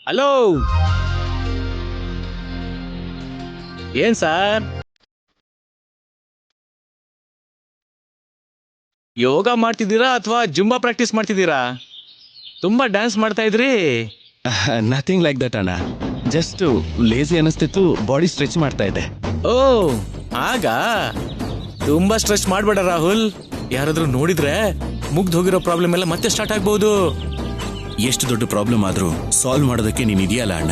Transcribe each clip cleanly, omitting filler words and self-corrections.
Hello, ಏನ್ sir ಯೋಗ ಮಾಡ್ತಿದ್ದೀರಾ ಅಥವಾ ಜುಂಬಾ ಪ್ರಾಕ್ಟೀಸ್ ಮಾಡ್ತಿದ್ದೀರಾ? ತುಂಬಾ ಡ್ಯಾನ್ಸ್ ಮಾಡ್ತಾ ಇದ್ರಿ. ನಥಿಂಗ್ ಲೈಕ್ ದಟ್ ಅಣ್ಣ, ಜಸ್ಟ್ ಲೇಜಿ ಅನಿಸ್ತಿತ್ತು, ಬಾಡಿ ಸ್ಟ್ರೆಚ್ ಮಾಡ್ತಾ ಇದ್ದೆ. ಓ ಆಗ ತುಂಬಾ ಸ್ಟ್ರೆಚ್ ಮಾಡ್ಬೇಡ ರಾಹುಲ್, ಯಾರಾದ್ರೂ ನೋಡಿದ್ರೆ ಮುಗ್ದು ಹೋಗಿರೋ ಪ್ರಾಬ್ಲಮ್ ಎಲ್ಲ ಮತ್ತೆ ಸ್ಟಾರ್ಟ್ ಆಗ್ಬಹುದು. ಎಷ್ಟು ದೊಡ್ಡ ಪ್ರಾಬ್ಲಮ್ ಆದ್ರೂ ಸಾಲ್ವ್ ಮಾಡೋದಕ್ಕೆ ನೀನ್ ಇದೆಯಲ್ಲ ಅಣ್ಣ,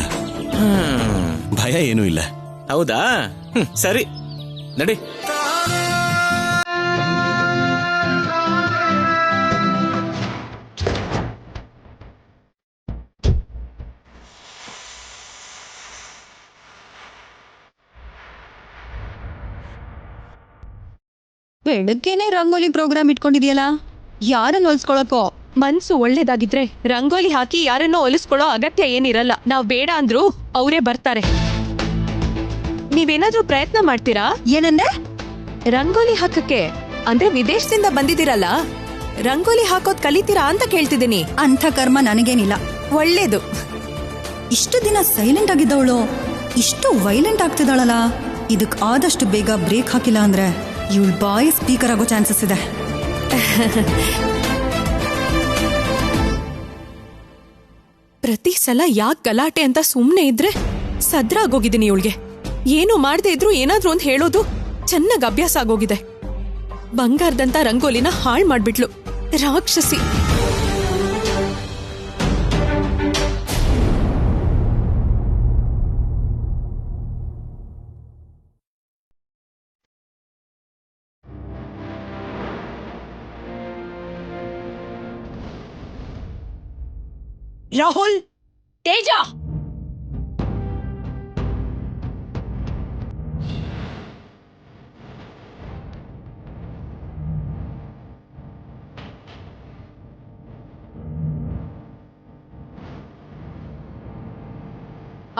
ಭಯ ಏನೂ ಇಲ್ಲ. ಹೌದಾ? ಸರಿ ನಡಿ. ಬೆಳಗ್ಗೆನೆ ರಂಗೋಲಿ ಪ್ರೋಗ್ರಾಮ್ ಇಟ್ಕೊಂಡಿದ್ಯಲ್ಲ, ಯಾರನ್ನ ಹೊಲ್ಸ್ಕೊಳಕೋ? ಮನ್ಸು ಒಳ್ಳೇದಾಗಿದ್ರೆ ರಂಗೋಲಿ ಹಾಕಿ ಯಾರನ್ನೋ ಹೊಲಿಸ್ಕೊಳ್ಳೋ ಅಗತ್ಯ ಏನಿರಲ್ಲ. ನಾವ್ ಬೇಡ ಅಂದ್ರೂ ಅವರೇ ಬರ್ತಾರೆ. ನೀವೇನಾದ್ರೂ ಪ್ರಯತ್ನ ಮಾಡ್ತೀರಾ? ಏನಂದೆ? ರಂಗೋಲಿ ಹಾಕಕ್ಕೆ ಅಂದ್ರೆ ವಿದೇಶದಿಂದ ಬಂದಿದ್ದೀರಲ್ಲ, ರಂಗೋಲಿ ಹಾಕೋದ್ ಕಲಿತೀರಾ ಅಂತ ಕೇಳ್ತಿದ್ದೀನಿ. ಅಂಥ ಕರ್ಮ ನನಗೇನಿಲ್ಲ. ಒಳ್ಳೇದು. ಇಷ್ಟು ದಿನ ಸೈಲೆಂಟ್ ಆಗಿದ್ದವಳು ಇಷ್ಟು ವೈಲೆಂಟ್ ಆಗ್ತಿದ್ದಾಳಲ್ಲ, ಇದಕ್ ಆದಷ್ಟು ಬೇಗ ಬ್ರೇಕ್ ಹಾಕಿಲ್ಲ ಅಂದ್ರೆ ಇವಳು ಬಾಯಿ ಸ್ಪೀಕರ್ ಆಗೋ ಚಾನ್ಸಸ್ ಇದೆ. ಪ್ರತಿ ಸಲ ಯಾಕೆ ಗಲಾಟೆ ಅಂತ ಸುಮ್ನೆ ಇದ್ರೆ ಸದ್ರ ಆಗೋಗಿದ್ದೀನಿ ಇವಳಿಗೆ. ಏನು ಮಾಡದೆ ಇದ್ರು ಏನಾದ್ರೂ ಅಂತ ಹೇಳೋದು ಚೆನ್ನಾಗ್ ಅಭ್ಯಾಸ ಆಗೋಗಿದೆ. ಬಂಗಾರದಂತ ರಂಗೋಲಿನ ಹಾಳ್ ಮಾಡ್ಬಿಟ್ಲು, ರಾಕ್ಷಸಿ. ರಾಹುಲ್, ತೇಜ,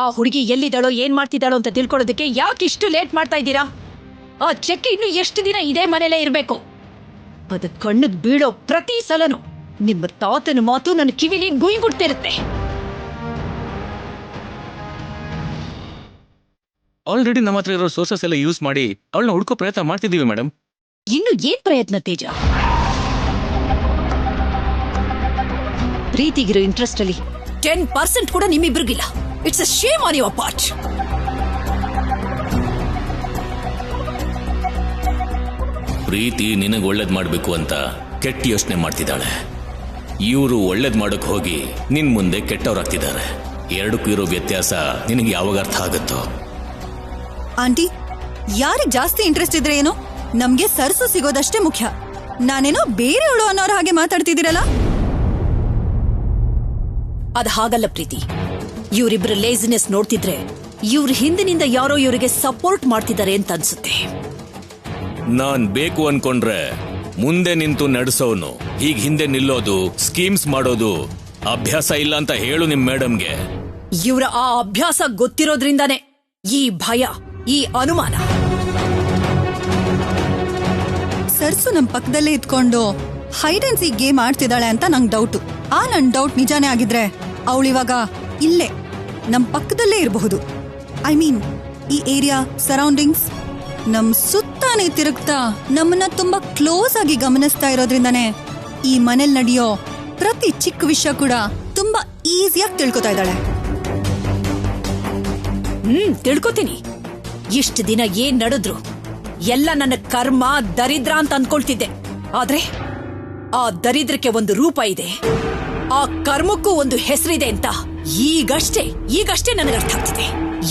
ಆ ಹುಡುಗಿ ಎಲ್ಲಿದ್ದಾಳೋ ಏನ್ ಮಾಡ್ತಿದ್ದಾಳೋ ಅಂತ ತಿಳ್ಕೊಳ್ಳೋದಕ್ಕೆ ಯಾಕೆ ಇಷ್ಟು ಲೇಟ್ ಮಾಡ್ತಾ ಇದ್ದೀರಾ? ಆ ಚೆಕ್ ಇನ್ನು ಎಷ್ಟು ದಿನ ಇದೇ ಮನೇಲೇ ಇರಬೇಕು? ಅದು ಕಣ್ಣಿಗೆ ಬೀಳೋ ಪ್ರತಿ ಸಲನು ನಿಮ್ಮ ತಾತನ ಮಾತು ನನ್ನ ಕಿವಿಲಿ ಗುಯ್ಗುಡ್ತಿರುತ್ತೆ. ಆಲ್ರೆಡಿ ನಮ್ಮ ಹತ್ರ ಇರೋ ಸೋರ್ಸಸ್ ಎಲ್ಲ ಯೂಸ್ ಮಾಡಿ ಅವಳನ್ನ ಹುಡ್ಕೋ ಪ್ರಯತ್ನ ಮಾಡ್ತಿದೀವಿ ಮೇಡಮ್. ಇನ್ನು ಏನ್ ಪ್ರಯತ್ನ ತೇಜ? ಪ್ರೀತಿಗಿರೋ ಇಂಟ್ರೆಸ್ಟ್ ಅಲ್ಲಿ 10% ಕೂಡ ನಿಮ್ಮಿಬ್ರಿಗಿಲ್ಲ. It's a shame on your part. ಪ್ರೀತಿ ನಿನಗೆ ಒಳ್ಳೇದ್ ಮಾಡ್ಬೇಕು ಅಂತ ಕೆಟ್ಟ ಯೋಚನೆ ಮಾಡ್ತಿದ್ದಾಳೆ. ಇವರು ಒಳ್ಳೇದ್ ಮಾಡಕ್ ಹೋಗಿ ನಿನ್ ಮುಂದೆ ಕೆಟ್ಟವ್ರಾಗ್ತಿದ್ದಾರೆ. ಎರಡಕ್ಕೂ ಇರೋ ವ್ಯತ್ಯಾಸ ನಿನಗೆ ಯಾವಾಗ ಅರ್ಥ ಆಗುತ್ತೋ? ಆಂಟಿ, ಯಾರಿಗೆ ಜಾಸ್ತಿ ಇಂಟ್ರೆಸ್ಟ್ ಇದ್ರೆ ಏನೋ, ನಮ್ಗೆ ಸರ್ಸು ಸಿಗೋದಷ್ಟೇ ಮುಖ್ಯ. ನಾನೇನೋ ಬೇರೆಯವಳು ಅನ್ನೋರ ಹಾಗೆ ಮಾತಾಡ್ತಿದ್ದೀರಲ್ಲ. ಅದ್ ಹಾಗಲ್ಲ ಪ್ರೀತಿ. ಇವರಿಬ್ರ ಲೇಸಿನೆಸ್ ನೋಡ್ತಿದ್ರೆ ಇವ್ರ ಹಿಂದಿನಿಂದ ಯಾರೋ ಇವರಿಗೆ ಸಪೋರ್ಟ್ ಮಾಡ್ತಿದ್ದಾರೆ ಅಂತ ಅನ್ಸುತ್ತೆ. ನಾನ್ ಬೇಕು ಅನ್ಕೊಂಡ್ರೆ ಮುಂದೆ ನಿಂತು ನಡೆಸೋನು. ಈಗ ಹಿಂದೆ ನಿಲ್ಲೋದು, ಸ್ಕೀಮ್ಸ್ ಮಾಡೋದು ಅಭ್ಯಾಸ ಇಲ್ಲ ಅಂತ ಹೇಳು ನಿಮ್ ಮೇಡಮ್ಗೆ. ಇವರ ಆ ಅಭ್ಯಾಸ ಗೊತ್ತಿರೋದ್ರಿಂದಾನೇ ಈ ಭಯ, ಈ ಅನುಮಾನ. ಸರ್ಸು ನಮ್ ಪಕ್ಕದಲ್ಲೇ ಇದ್ಕೊಂಡು ಹೈಡ್ ಅಂಡ್ ಸೀಕ್ ಗೇಮ್ ಆಡ್ತಿದ್ದಾಳೆ ಅಂತ ನಂಗ್ ಡೌಟು. ನನ್ ಡೌಟ್ ನಿಜಾನೇ ಆಗಿದ್ರೆ ಅವಳಿವಾಗ ಇಲ್ಲೇ ನಮ್ ಪಕ್ಕದಲ್ಲೇ ಇರಬಹುದು. ಐ ಮೀನ್, ಈ ಏರಿಯಾ ಸರೌಂಡಿಂಗ್ಸ್ ನಮ್ ಸುತ್ತಾನೆ ತಿರುಗ್ತಾ ನಮ್ಮನ್ನ ತುಂಬಾ ಕ್ಲೋಸ್ ಆಗಿ ಗಮನಿಸ್ತಾ ಇರೋದ್ರಿಂದಾನೇ ಈ ಮನೇಲಿ ನಡೆಯೋ ಪ್ರತಿ ಚಿಕ್ಕ ವಿಷಯ ಕೂಡ ತುಂಬಾ ಈಸಿಯಾಗಿ ತಿಳ್ಕೊತಾ ಇದ್ದಾಳೆ. ತಿಳ್ಕೊತೀನಿ. ಇಷ್ಟು ದಿನ ಏನ್ ನಡೆದ್ರು ಎಲ್ಲ ನನ್ನ ಕರ್ಮ, ದರಿದ್ರ ಅಂತ ಅನ್ಕೊಳ್ತಿದ್ದೆ. ಆದ್ರೆ ಆ ದರಿದ್ರಕ್ಕೆ ಒಂದು ರೂಪ ಇದೆ, ಆ ಕರ್ಮಕ್ಕೂ ಒಂದು ಹೆಸರಿದೆ ಅಂತ ಈಗಷ್ಟೇ ನನಗೆ ಅರ್ಥ ಆಗ್ತಿದೆ.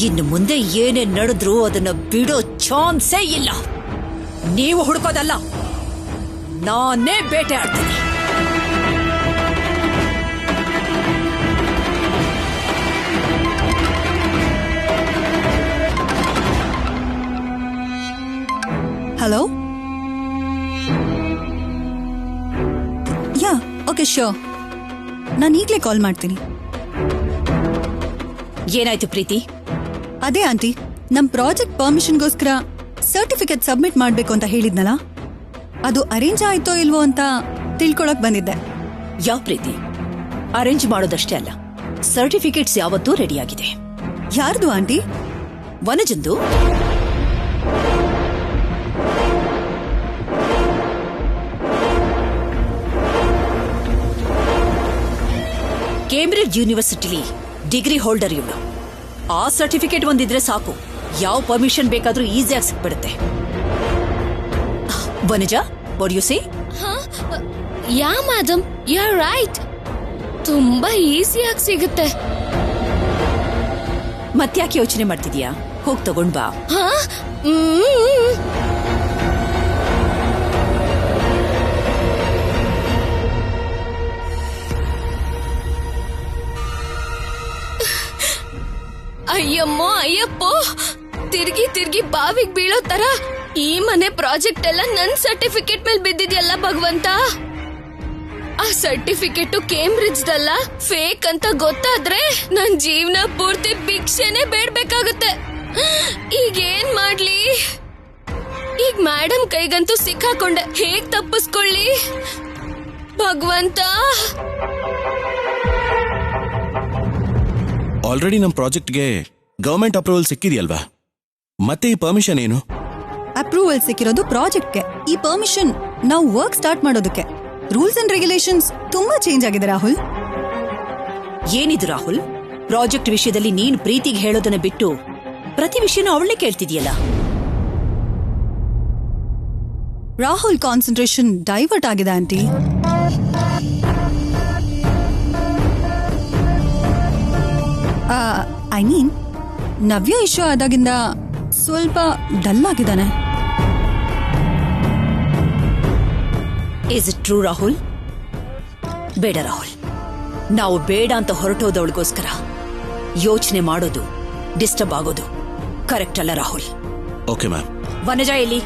ಇನ್ನು ಮುಂದೆ ಏನೇ ನಡೆದ್ರು ಅದನ್ನ ಬಿಡೋ ಚಾನ್ಸೇ ಇಲ್ಲ. ನೀವು ಹುಡುಕೋದಲ್ಲ, ನಾನೇ ಬೇಟೆ ಆಡ್ತೀನಿ. ಹಲೋ, ಯಾ ಓಕೆ ಶ್ಯೂರ್, ನಾನು ಈಗಲೇ ಕಾಲ್ ಮಾಡ್ತೀನಿ. ಏನಾಯ್ತು ಪ್ರೀತಿ? ಅದೇ ಆಂಟಿ, ನಮ್ ಪ್ರಾಜೆಕ್ಟ್ ಪರ್ಮಿಷನ್ಗೋಸ್ಕರ ಸರ್ಟಿಫಿಕೇಟ್ ಸಬ್ಮಿಟ್ ಮಾಡ್ಬೇಕು ಅಂತ ಹೇಳಿದ್ನಲ್ಲ, ಅದು ಅರೇಂಜ್ ಆಯ್ತೋ ಇಲ್ವೋ ಅಂತ ತಿಳ್ಕೊಳಕ್ ಬಂದಿದ್ದೆ. ಯಾವ ಪ್ರೀತಿ? ಅರೇಂಜ್ ಮಾಡೋದಷ್ಟೇ ಅಲ್ಲ, ಸರ್ಟಿಫಿಕೇಟ್ಸ್ ಯಾವತ್ತೂ ರೆಡಿ ಆಗಿದೆ. ಯಾರ್ದು ಆಂಟಿ? ವನಜಂದು. ಕೇಂಬ್ರಿಡ್ಜ್ ಯೂನಿವರ್ಸಿಟಿಲಿ ಡಿಗ್ರಿ ಹೋಲ್ಡರ್ ಇವಳು. ಆ ಸರ್ಟಿಫಿಕೇಟ್ ಒಂದಿದ್ರೆ ಸಾಕು, ಯಾವ ಪರ್ಮಿಷನ್ ಬೇಕಾದ್ರೂ ಈಸಿಯಾಗಿ ಸಿಕ್ಬಿಡುತ್ತೆ. Vanaja, what you say? Yeah madam, you are right. ತುಂಬಾ ಈಸಿಯಾಗಿ ಸಿಗುತ್ತೆ. ಮತ್ತ್ಯಾಕೆ ಯೋಚನೆ ಮಾಡ್ತಿದ್ಯಾ? ಹೋಗ್ ತಗೊಂಡ್ ಬಾ. ಅಯ್ಯಮ್ಮೋ ಅಯ್ಯಪ್ಪೋ, ತಿರ್ಗಿ ಬಾವಿಗೆ ಬೀಳೋ ತರ ಈ ಮನೆ ಪ್ರಾಜೆಕ್ಟ್ ಎಲ್ಲ ನನ್ ಸರ್ಟಿಫಿಕೇಟ್ ಮೇಲೆ ಬಿದ್ದಿದ್ಯಲ್ಲ ಭಗವಂತ. ಆ ಸರ್ಟಿಫಿಕೇಟ್ ಕೇಂಬ್ರಿಡ್ಜ್ ದಲ್ಲ, ಫೇಕ್ ಅಂತ ಗೊತ್ತಾದ್ರೆ ನನ್ ಜೀವನ ಪೂರ್ತಿ ಭಿಕ್ಷೆನೆ ಬೇಡ್ಬೇಕಾಗುತ್ತೆ. ಈಗ ಏನ್ ಮಾಡ್ಲಿ? ಈಗ ಮೇಡಮ್ ಕೈಗಂತೂ ಸಿಕ್ಕಾಕೊಂಡೆ, ಹೇಗ್ ತಪ್ಪಿಸ್ಕೊಳ್ಳಿ ಭಗವಂತ? ಆಲ್ರೆಡಿ ನಮ್ಮ ಪ್ರಾಜೆಕ್ಟ್ಗೆ ಗವರ್ಮೆಂಟ್ ಅಪ್ರೂವಲ್ ಸಿಕ್ಕಿದೆಯಲ್ವಾ, ಮತ್ತೆ ಈ ಪರ್ಮಿಷನ್ ಏನು? ಅಪ್ರೂವಲ್ ಸಿಕ್ಕಿರೋದು ಪ್ರಾಜೆಕ್ಟ್ಗೆ. ಈ ಪರ್ಮಿಷನ್ ನಾವು ವರ್ಕ್ ಸ್ಟಾರ್ಟ್ ಮಾಡೋದಕ್ಕೆ. ರೂಲ್ಸ್ ಅಂಡ್ ರೆಗ್ಯುಲೇಷನ್ಸ್ ತುಂಬಾ ಚೇಂಜ್ ಆಗಿದೆ ರಾಹುಲ್. ಏನಿದು ರಾಹುಲ್? ಪ್ರಾಜೆಕ್ಟ್ ವಿಷಯದಲ್ಲಿ ನೀನ್ ಪ್ರೀತಿಗೆ ಹೇಳೋದನ್ನ ಬಿಟ್ಟು ಪ್ರತಿ ವಿಷಯನೂ ಅವಳೇ ಕೇಳ್ತಿದ್ಯಲ್ಲ. ರಾಹುಲ್ ಕಾನ್ಸಂಟ್ರೇಷನ್ ಡೈವರ್ಟ್ ಆಗಿದೆ aunty. I mean, Navya issue ಆದಾಗಿಂದ ಸ್ವಲ್ಪ ಡಲ್ ಆಗಿದ್ದಾನೆ. Is it true Rahul? ಬೇಡ ರಾಹುಲ್, ನಾವು ಬೇಡ ಅಂತ ಹೊರಟೋದವಳಿಗೋಸ್ಕರ ಯೋಚನೆ ಮಾಡೋದು, ಡಿಸ್ಟರ್ಬ್ ಆಗೋದು ಕರೆಕ್ಟ್ ಅಲ್ಲ ರಾಹುಲ್. Okay ma'am. ವನಜ ಎಲ್ಲಿ?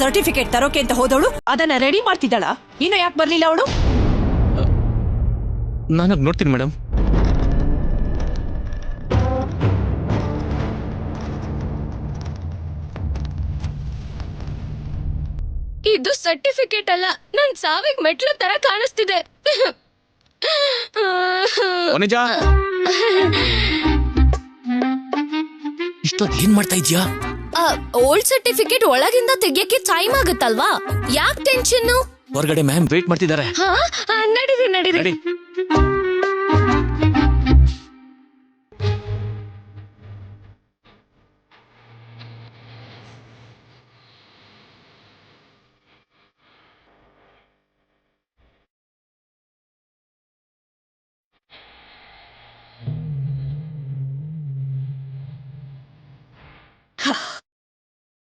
ಸರ್ಟಿಫಿಕೇಟ್ ತರೋಕೆ ಅಂತ ಹೋದವಳು ಅದನ್ನ ರೆಡಿ ಮಾಡ್ತಿದ್ದಾಳ, ಇನ್ನು ಯಾಕೆ ಬರ್ಲಿಲ್ಲ ಅವಳು? ನಾನು ನೋಡ್ತೀನಿ ಮೇಡಮ್. ಇದು ಸರ್ಟಿಫಿಕೇಟ್ ಅಲ್ಲ, ನನ್ ಸಾವಿಗೆ ಮೆಟ್ಲು ತರ ಕಾಣಿಸ್ತಿದೆ. ವನಜ, ಇಷ್ಟೊತ್ತು ಏನ್ ಮಾಡ್ತಾ ಇದ್ಯಾ? ಓಲ್ಡ್ ಸರ್ಟಿಫಿಕೇಟ್ ಒಳಗಿಂದ ತೆಗಿಯಕ್ಕೆ ಟೈಮ್ ಆಗುತ್ತಲ್ವಾ? ಯಾಕೆ ಟೆನ್ಷನ್? ಹೊರಗಡೆ ಮ್ಯಾಮ್ ವೇಟ್ ಮಾಡ್ತಿದ್ದಾರೆ. ನಡೀರಿ.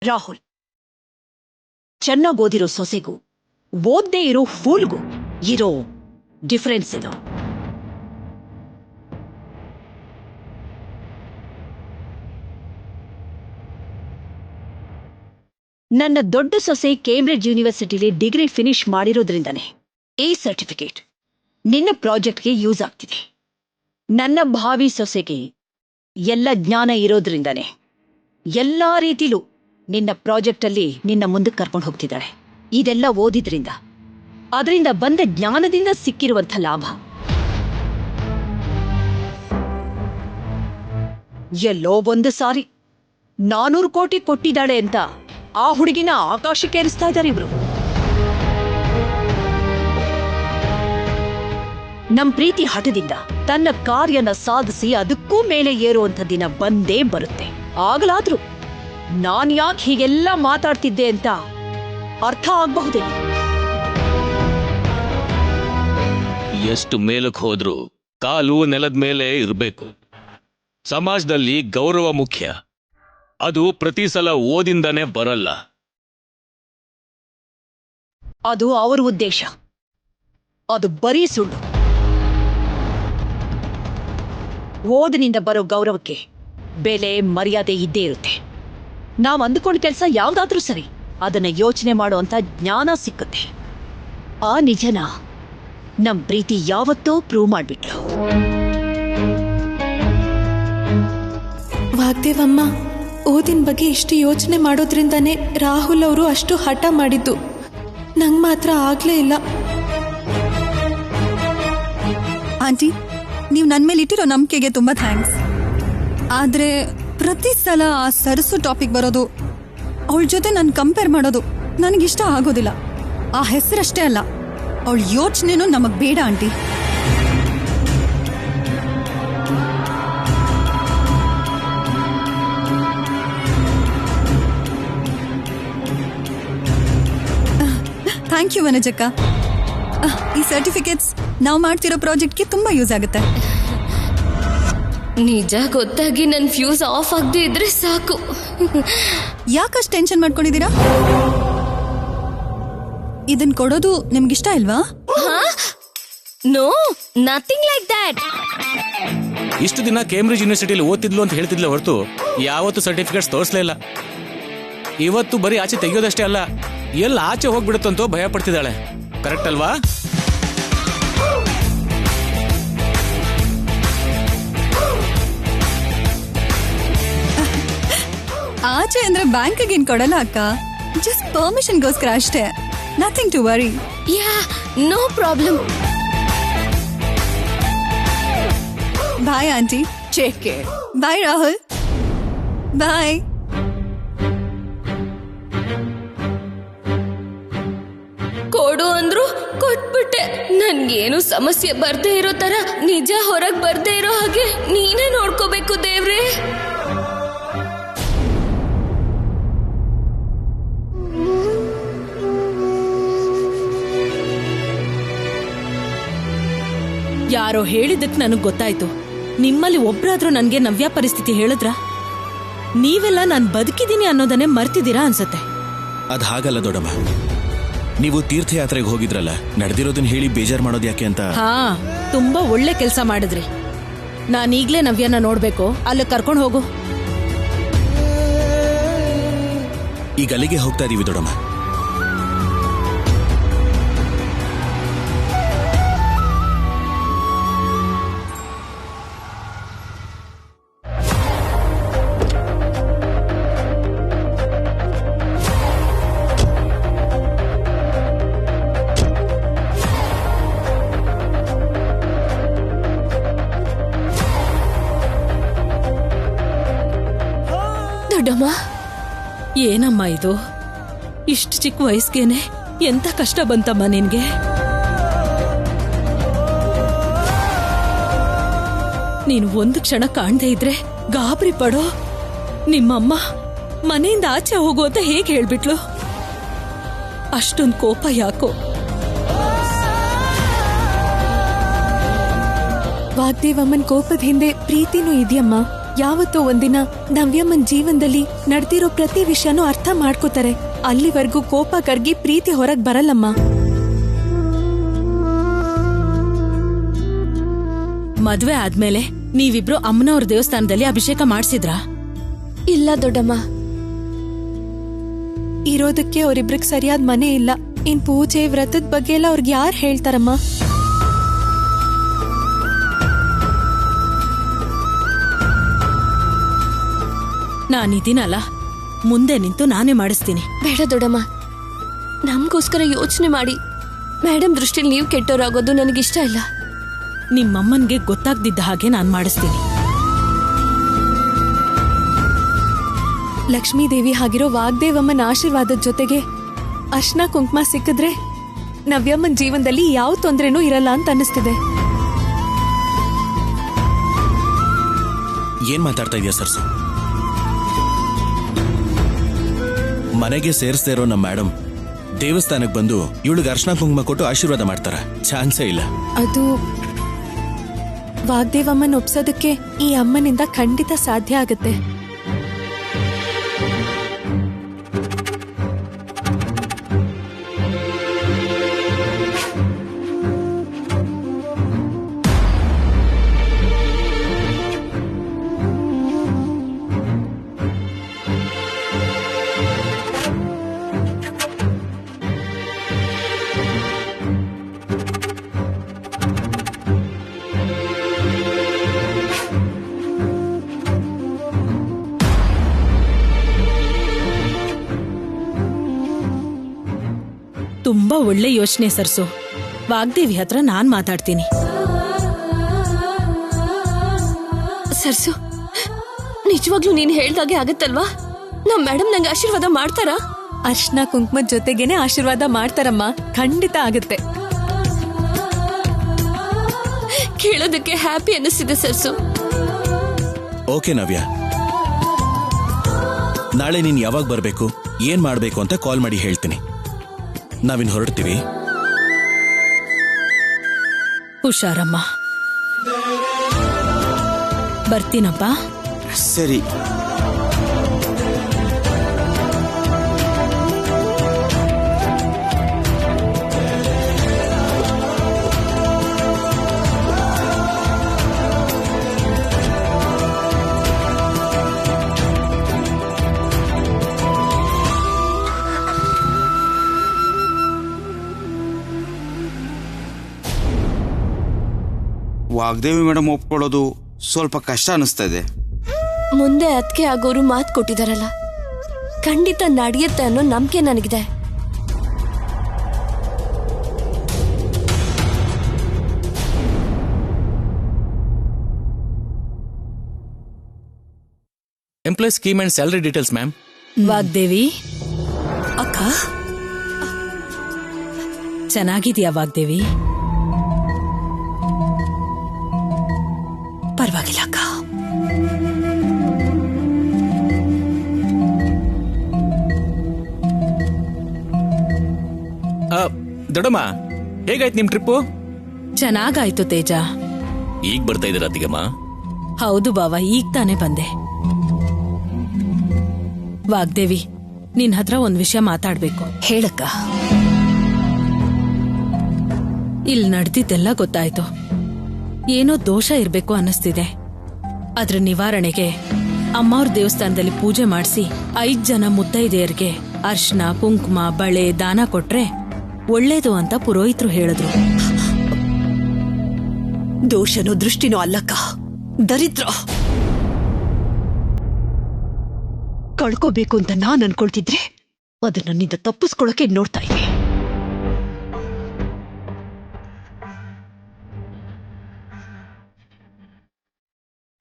ರಾಹುಲ್, ಚೆನ್ನಾಗಿ ಓದಿರೋ ಸೊಸೆಗೂ ಓದ್ದೇ ಇರೋ ಫೂಲ್ಗೂ ಇರೋ ಡಿಫರೆನ್ಸ್ ಇದು. ನನ್ನ ದೊಡ್ಡ ಸೊಸೆ ಕೇಂಬ್ರಿಡ್ಜ್ ಯೂನಿವರ್ಸಿಟಿಲಿ ಡಿಗ್ರಿ ಫಿನಿಶ್ ಮಾಡಿರೋದ್ರಿಂದಾನೆ ಈ ಸರ್ಟಿಫಿಕೇಟ್ ನಿನ್ನ ಪ್ರಾಜೆಕ್ಟ್ಗೆ ಯೂಸ್ ಆಗ್ತಿದೆ. ನನ್ನ ಭಾವಿ ಸೊಸೆಗೆ ಎಲ್ಲ ಜ್ಞಾನ ಇರೋದ್ರಿಂದಾನೆ ಎಲ್ಲಾ ರೀತಿಲೂ ನಿನ್ನ ಪ್ರಾಜೆಕ್ಟಲ್ಲಿ ನಿನ್ನ ಮುಂದಕ್ಕೆ ಕರ್ಕೊಂಡು ಹೋಗ್ತಿದ್ದಾಳೆ. ಇದೆಲ್ಲ ಓದಿದ್ರಿಂದ, ಅದರಿಂದ ಬಂದ ಜ್ಞಾನದಿಂದ ಸಿಕ್ಕಿರುವಂಥ ಲಾಭ. ಎಲ್ಲೋ ಒಂದು ಸಾರಿ 400 ಕೋಟಿ ಕೊಟ್ಟಿದ್ದಾಳೆ ಅಂತ ಆ ಹುಡುಗಿನ ಆಕಾಶಕ್ಕೇರಿಸ್ತಾ ಇದ್ದಾರೆ ಇಬ್ರು. ನಮ್ ಪ್ರೀತಿ ಹಠದಿಂದ ತನ್ನ ಕಾರ್ಯನ ಸಾಧಿಸಿ ಅದಕ್ಕೂ ಮೇಲೆ ಏರುವಂಥ ದಿನ ಬಂದೇ ಬರುತ್ತೆ. ಆಗಲಾದ್ರೂ ನಾನ್ ಯಾಕೆ ಹೀಗೆಲ್ಲ ಮಾತಾಡ್ತಿದ್ದೆ ಅಂತ ಅರ್ಥ ಆಗಬಹುದೇ. ಎಷ್ಟು ಮೇಲಕ್ಕೆ ಹೋದ್ರೂ ಕಾಲು ನೆಲದ ಮೇಲೆ ಇರಬೇಕು. ಸಮಾಜದಲ್ಲಿ ಗೌರವ ಮುಖ್ಯ. ಅದು ಪ್ರತಿ ಸಲ ಓದಿಂದಾನೆ ಬರಲ್ಲ. ಅದು ಅವರ ಉದ್ದೇಶ. ಅದು ಬರೀ ಸುಳ್ಳು. ಓದಿನಿಂದ ಬರೋ ಗೌರವಕ್ಕೆ ಬೆಲೆ ಮರ್ಯಾದೆ ಇದ್ದೇ ಇರುತ್ತೆ. ನಾವು ಅಂದುಕೊಂಡ ಕೆಲಸ ಯಾವ್ದಾದ್ರೂ ಸರಿ, ಅದನ್ನ ಯೋಚನೆ ಮಾಡುವಂತ ಜ್ಞಾನ ಸಿಕ್ಕುತ್ತೆ. ಆ ನಿಜನ ನಮ್ ಪ್ರೀತಿ ಯಾವತ್ತೋ ಪ್ರೂವ್ ಮಾಡ್ಬಿಟ್ಲು. ವಾಗ್ದೇವಮ್ಮ, ಓದಿನ ಬಗ್ಗೆ ಇಷ್ಟು ಯೋಚನೆ ಮಾಡೋದ್ರಿಂದಾನೇ ರಾಹುಲ್ ಅವರು ಅಷ್ಟು ಹಠ ಮಾಡಿದ್ದು. ನಂಗೆ ಮಾತ್ರ ಆಗ್ಲೇ ಇಲ್ಲ. ಆಂಟಿ, ನೀವು ನನ್ನ ಮೇಲೆ ಇಟ್ಟಿರೋ ನಂಬಿಕೆಗೆ ತುಂಬಾ ಥ್ಯಾಂಕ್ಸ್. ಆದ್ರೆ ಪ್ರತಿ ಸಲ ಆ ಸರಸು ಟಾಪಿಕ್ ಬರೋದು, ಅವಳ ಜೊತೆ ನಾನು ಕಂಪೇರ್ ಮಾಡೋದು ನನಗಿಷ್ಟ ಆಗೋದಿಲ್ಲ. ಆ ಹೆಸರಷ್ಟೇ ಅಲ್ಲ, ಅವಳ ಯೋಚನೆನೂ ನಮಗ್ ಬೇಡ ಆಂಟಿ. Thank you ವನಜಕ್ಕ. ಈ ಸರ್ಟಿಫಿಕೇಟ್ಸ್ ನಾವು ಮಾಡ್ತಿರೋ ಪ್ರಾಜೆಕ್ಟ್ಗೆ ತುಂಬಾ ಯೂಸ್ ಆಗುತ್ತೆ. ನಿಜ ಗೊತ್ತಾಗಿ ನನ್ ಫ್ಯೂಸ್ ಆಫ್ ಆಗದೆ ಇದ್ರೆ ಸಾಕು. ಯಾಕಷ್ಟು ಟೆನ್ಷನ್ ಮಾಡ್ಕೊಂಡಿದ್ದೀರಾ? ಇದನ್ ಕೊಡೋದು ನಿಮ್ಗಿಷ್ಟ ಇಲ್ವಾ? No, nothing like that. ಇಷ್ಟು ದಿನ ಕೇಂಬ್ರಿಡ್ಜ್ ಯೂನಿವರ್ಸಿಟಿಲಿ ಓದ್ತಿದ್ಲು ಅಂತ ಹೇಳ್ತಿದ್ಲೆ ಹೊರತು ಯಾವತ್ತು ಸರ್ಟಿಫಿಕೇಟ್ಸ್ ತೋರಿಸಲೇ ಇಲ್ಲ. ಇವತ್ತು ಬರೀ ಆಚೆ ತೆಗೆಯೋದಷ್ಟೇ ಅಲ್ಲ, ಎಲ್ಲ ಆಚೆ ಹೋಗ್ಬಿಡುತ್ತಂತೋ ಭಯ ಪಡ್ತಿದ್ದಾಳೆ. ಕರೆಕ್ಟ್ ಅಲ್ವಾ? ಆಚೆ ಅಂದ್ರೆ ಬ್ಯಾಂಕ್ಗೆ ಏನ್ ಕೊಡಲ್ಲ ಅಕ್ಕ, ಜಸ್ಟ್ ಪರ್ಮಿಷನ್ಗೋಸ್ಕರ ಅಷ್ಟೇ. Nothing to worry. Yeah, no problem. Bye aunty. Take care. Bye Rahul. Bye. ಕೊಡು ಅಂದ್ರು ಕೊಟ್ಬಿಟ್ಟೆ. ನನ್ಗೇನು ಸಮಸ್ಯೆ ಬರ್ದೇ ಇರೋ ತರ ನಿಜ ಹೊರಗ್ ಬರ್ದೇ ಇರೋ ಹಾಗೆ ನೀನೇ ನೋಡ್ಕೋಬೇಕು ದೇವ್ರೆ. ಯಾರೋ ಹೇಳಿದ್ದಕ್ಕೆ ನನಗೆ ಗೊತ್ತಾಯ್ತು. ನಿಮ್ಮಲ್ಲಿ ಒಬ್ರಾದ್ರೂ ನನಗೆ ನವ್ಯ ಪರಿಸ್ಥಿತಿ ಹೇಳಿದ್ರ? ನೀವೆಲ್ಲ ನಾನು ಬದುಕಿದ್ದೀನಿ ಅನ್ನೋದನ್ನೇ ಮರ್ತಿದ್ದೀರಾ ಅನ್ಸತ್ತೆ. ಅದ್ ಹಾಗಲ್ಲ ದೊಡ್ಡಮ್ಮ, ನೀವು ತೀರ್ಥಯಾತ್ರೆಗೆ ಹೋಗಿದ್ರಲ್ಲ, ನಡೆದಿರೋದನ್ನ ಹೇಳಿ ಬೇಜಾರ್ ಮಾಡೋದು ಯಾಕೆ ಅಂತ. ಹಾ, ತುಂಬಾ ಒಳ್ಳೆ ಕೆಲಸ ಮಾಡಿದ್ರಿ. ನಾನೀಗ್ಲೇ ನವ್ಯನ ನೋಡ್ಬೇಕು, ಅಲ್ಲಿ ಕರ್ಕೊಂಡು ಹೋಗು. ಈಗ ಅಲ್ಲಿಗೆ ಹೋಗ್ತಾ ಇದೀವಿ ದೊಡ್ಡಮ್ಮ. ದೊಡ್ಡಮ್ಮ, ಏನಮ್ಮ ಇದು? ಇಷ್ಟು ಚಿಕ್ಕ ವಯಸ್ಸಿಗೇನೆ ಎಂತ ಕಷ್ಟ ಬಂತಮ್ಮ ನಿನ್ಗೆ? ನೀನು ಒಂದು ಕ್ಷಣ ಕಾಣ್ದೇ ಇದ್ರೆ ಗಾಬರಿ ಪಡೋ. ನಿಮ್ಮಮ್ಮ ಮನೆಯಿಂದ ಆಚೆ ಹೋಗು ಅಂತ ಹೇಗೆ ಹೇಳ್ಬಿಟ್ಲು? ಅಷ್ಟೊಂದು ಕೋಪ ಯಾಕೋ? ವಾಗ್ದೇವಮ್ಮನ್ ಕೋಪದ ಹಿಂದೆ ಪ್ರೀತಿನೂ ಇದೆಯಮ್ಮ. ಯಾವತ್ತೋ ಒಂದಿನ ನವ್ಯಮ್ಮನ್ ಜೀವನದಲ್ಲಿ ನಡೆದಿರೋ ಪ್ರತಿ ವಿಷಯನೂ ಅರ್ಥ ಮಾಡ್ಕೋತಾರೆ. ಅಲ್ಲಿವರೆಗೂ ಕೋಪ ಕರ್ಗಿ ಪ್ರೀತಿ ಹೊರಗ್ ಬರಲ್ಲಮ್ಮ. ಮದ್ವೆ ಆದ್ಮೇಲೆ ನೀವಿಬ್ರು ಅಮ್ಮನವ್ರ ದೇವಸ್ಥಾನದಲ್ಲಿ ಅಭಿಷೇಕ ಮಾಡ್ಸಿದ್ರಾ? ಇಲ್ಲ ದೊಡ್ಡಮ್ಮ. ಇರೋದಕ್ಕೆ ಅವ್ರಿಬ್ರಿಗೆ ಸರಿಯಾದ ಮನೆ ಇಲ್ಲ. ಇನ್ ಪೂಜೆ ವ್ರತದ ಬಗ್ಗೆ ಎಲ್ಲ ಅವ್ರಿಗೆ ಯಾರು ಹೇಳ್ತಾರಮ್ಮ? ನಾನಿದ್ದೀನಲ್ಲ, ಮುಂದೆ ನಿಂತು ನಾನೇ ಮಾಡಿಸ್ತೀನಿ. ಬೇಡ ದೊಡ್ಡಮ್ಮ, ನಮ್ಗೋಸ್ಕರ ಯೋಚನೆ ಮಾಡಿ. ಮೇಡಮ್ ದೃಷ್ಟಿಲಿ ನೀವು ಕೆಟ್ಟೋರಾಗೋದು ನನಗಿಷ್ಟ ಇಲ್ಲ. ನಿಮ್ಮಮ್ಮನ್ಗೆ ಗೊತ್ತಾಗ್ದಿದ್ದ ಹಾಗೆ ನಾನ್ ಮಾಡಿಸ್ತೀನಿ. ಲಕ್ಷ್ಮೀದೇವಿ ಆಗಿರೋ ವಾಗ್ದೇವಮ್ಮನ ಆಶೀರ್ವಾದದ ಜೊತೆಗೆ ಅರ್ಶನ ಕುಂಕುಮ ಸಿಕ್ಕಿದ್ರೆ ನವ್ಯಮ್ಮನ್ ಜೀವನದಲ್ಲಿ ಯಾವ ತೊಂದ್ರೆನೂ ಇರಲ್ಲ ಅಂತ ಅನ್ನಿಸ್ತಿದೆ. ಏನ್ ಮಾತಾಡ್ತಾ ಇದೆಯಾ ಸರ್ಸು? ಮನೆಗೆ ಸೇರಿಸ್ದೇ ಇರೋ ನಮ್ಮ ಮೇಡಮ್ ದೇವಸ್ಥಾನಕ್ಕೆ ಬಂದು ಇವಳಿಗೆ ಅರ್ಶನ ಕುಂಕುಮ ಕೊಟ್ಟು ಆಶೀರ್ವಾದ ಮಾಡ್ತಾರ? ಚಾನ್ಸೇ ಇಲ್ಲ. ಅದು ವಾಗ್ದೇವಮ್ಮನ್ ಒಪ್ಸೋದಕ್ಕೆ ಈ ಅಮ್ಮನಿಂದ ಖಂಡಿತ ಸಾಧ್ಯ ಆಗುತ್ತೆ. ತುಂಬಾ ಒಳ್ಳೆ ಯೋಚನೆ ಸರ್ಸು. ವಾಗ್ದೇವಿ ಹತ್ರ ನಾನ್ ಮಾತಾಡ್ತೀನಿ. ಸರ್ಸು, ನಿಜವಾಗ್ಲೂ ನೀನ್ ಹೇಳ್ದಾಗೆ ಆಗತ್ತಲ್ವಾ? ನಮ್ ಮೇಡಮ್ ನಂಗೆ ಆಶೀರ್ವಾದ ಮಾಡ್ತಾರಾ? ಅರ್ಶನ ಕುಂಕುಮದ ಜೊತೆಗೇನೆ ಆಶೀರ್ವಾದ ಮಾಡ್ತಾರಮ್ಮ. ಖಂಡಿತ ಆಗುತ್ತೆ. ಕೇಳೋದಕ್ಕೆ ಹ್ಯಾಪಿ ಅನ್ನಿಸ್ತಿದೆ ಸರ್ಸು. ಓಕೆ ನವ್ಯ, ನಾಳೆ ನೀನ್ ಯಾವಾಗ ಬರ್ಬೇಕು, ಏನ್ ಮಾಡ್ಬೇಕು ಅಂತ ಕಾಲ್ ಮಾಡಿ ಹೇಳ್ತೀನಿ. ನಾವಿನ್ ಹೊರಡ್ತೀವಿ. ಹುಷಾರಮ್ಮ. ಬರ್ತೀನಪ್ಪ. ಸರಿ. ವಾಗ್ದೇವಿ ಮೇಡಮ್ ಒಪ್ಕೊಳ್ಳೋದು ಸ್ವಲ್ಪ ಕಷ್ಟ ಅನಿಸ್ತಾ ಇದೆ. ಮುಂದೆ ಅದಕ್ಕೆ ಆಗೋರು ಮಾತು ಕೊಟ್ಟಿದಾರಲ್ಲ, ಖಂಡಿತ ನಡೆಯುತ್ತೆ ಅನ್ನೋ ನಂಬಿಕೆ ನನಗಿದೆ. Employ scheme and salary details ma'am. Vagdevi ಅಕ್ಕ, ಚೆನ್ನಾಗಿದ್ಯಾ ವಾಗ್ದೇವಿ? ಪರವಾಗಿಲ್ಲ ಅಕ್ಕ. ದೊಡ್ಡಮ್ಮ, ಹೇಗಾಯ್ತು ನಿಮ್ ಟ್ರಿಪ್ಪು? ಚೆನ್ನಾಗಾಯ್ತು ತೇಜ. ಈಗ ಬರ್ತಾ ಇದ್ದೀರಾ ಅತ್ತಿಗೆಮ್ಮ? ಹೌದು ಬಾವ, ಈಗ ತಾನೇ ಬಂದೆ. ವಾಗ್ದೇವಿ, ನಿನ್ ಹತ್ರ ಒಂದ್ ವಿಷಯ ಮಾತಾಡ್ಬೇಕು. ಹೇಳಕ್ಕ. ಇಲ್ಲಿ ನಡೆದಿದ್ದೆಲ್ಲ ಗೊತ್ತಾಯ್ತು. ಏನೋ ದೋಷ ಇರ್ಬೇಕು ಅನ್ನಿಸ್ತಿದೆ. ಅದ್ರ ನಿವಾರಣೆಗೆ ಅಮ್ಮವ್ರ ದೇವಸ್ಥಾನದಲ್ಲಿ ಪೂಜೆ ಮಾಡಿಸಿ 5 ಜನ ಮುತ್ತೈದೆಯರಿಗೆ ಅರ್ಶನ ಕುಂಕುಮ ಬಳೆ ದಾನ ಕೊಟ್ರೆ ಒಳ್ಳೇದು ಅಂತ ಪುರೋಹಿತರು ಹೇಳಿದ್ರು. ದೋಷನೋ ದೃಷ್ಟಿನೋ ಅಲ್ಲಕ್ಕ, ದರಿದ್ರ. ಕಳ್ಕೋಬೇಕು ಅಂತ ನಾನ್ ಅನ್ಕೊಳ್ತಿದ್ರೆ ಅದು ನನ್ನಿಂದ ತಪ್ಪಿಸ್ಕೊಳ್ಳೋಕೆ ನೋಡ್ತಾ ಇದ್ದೆ.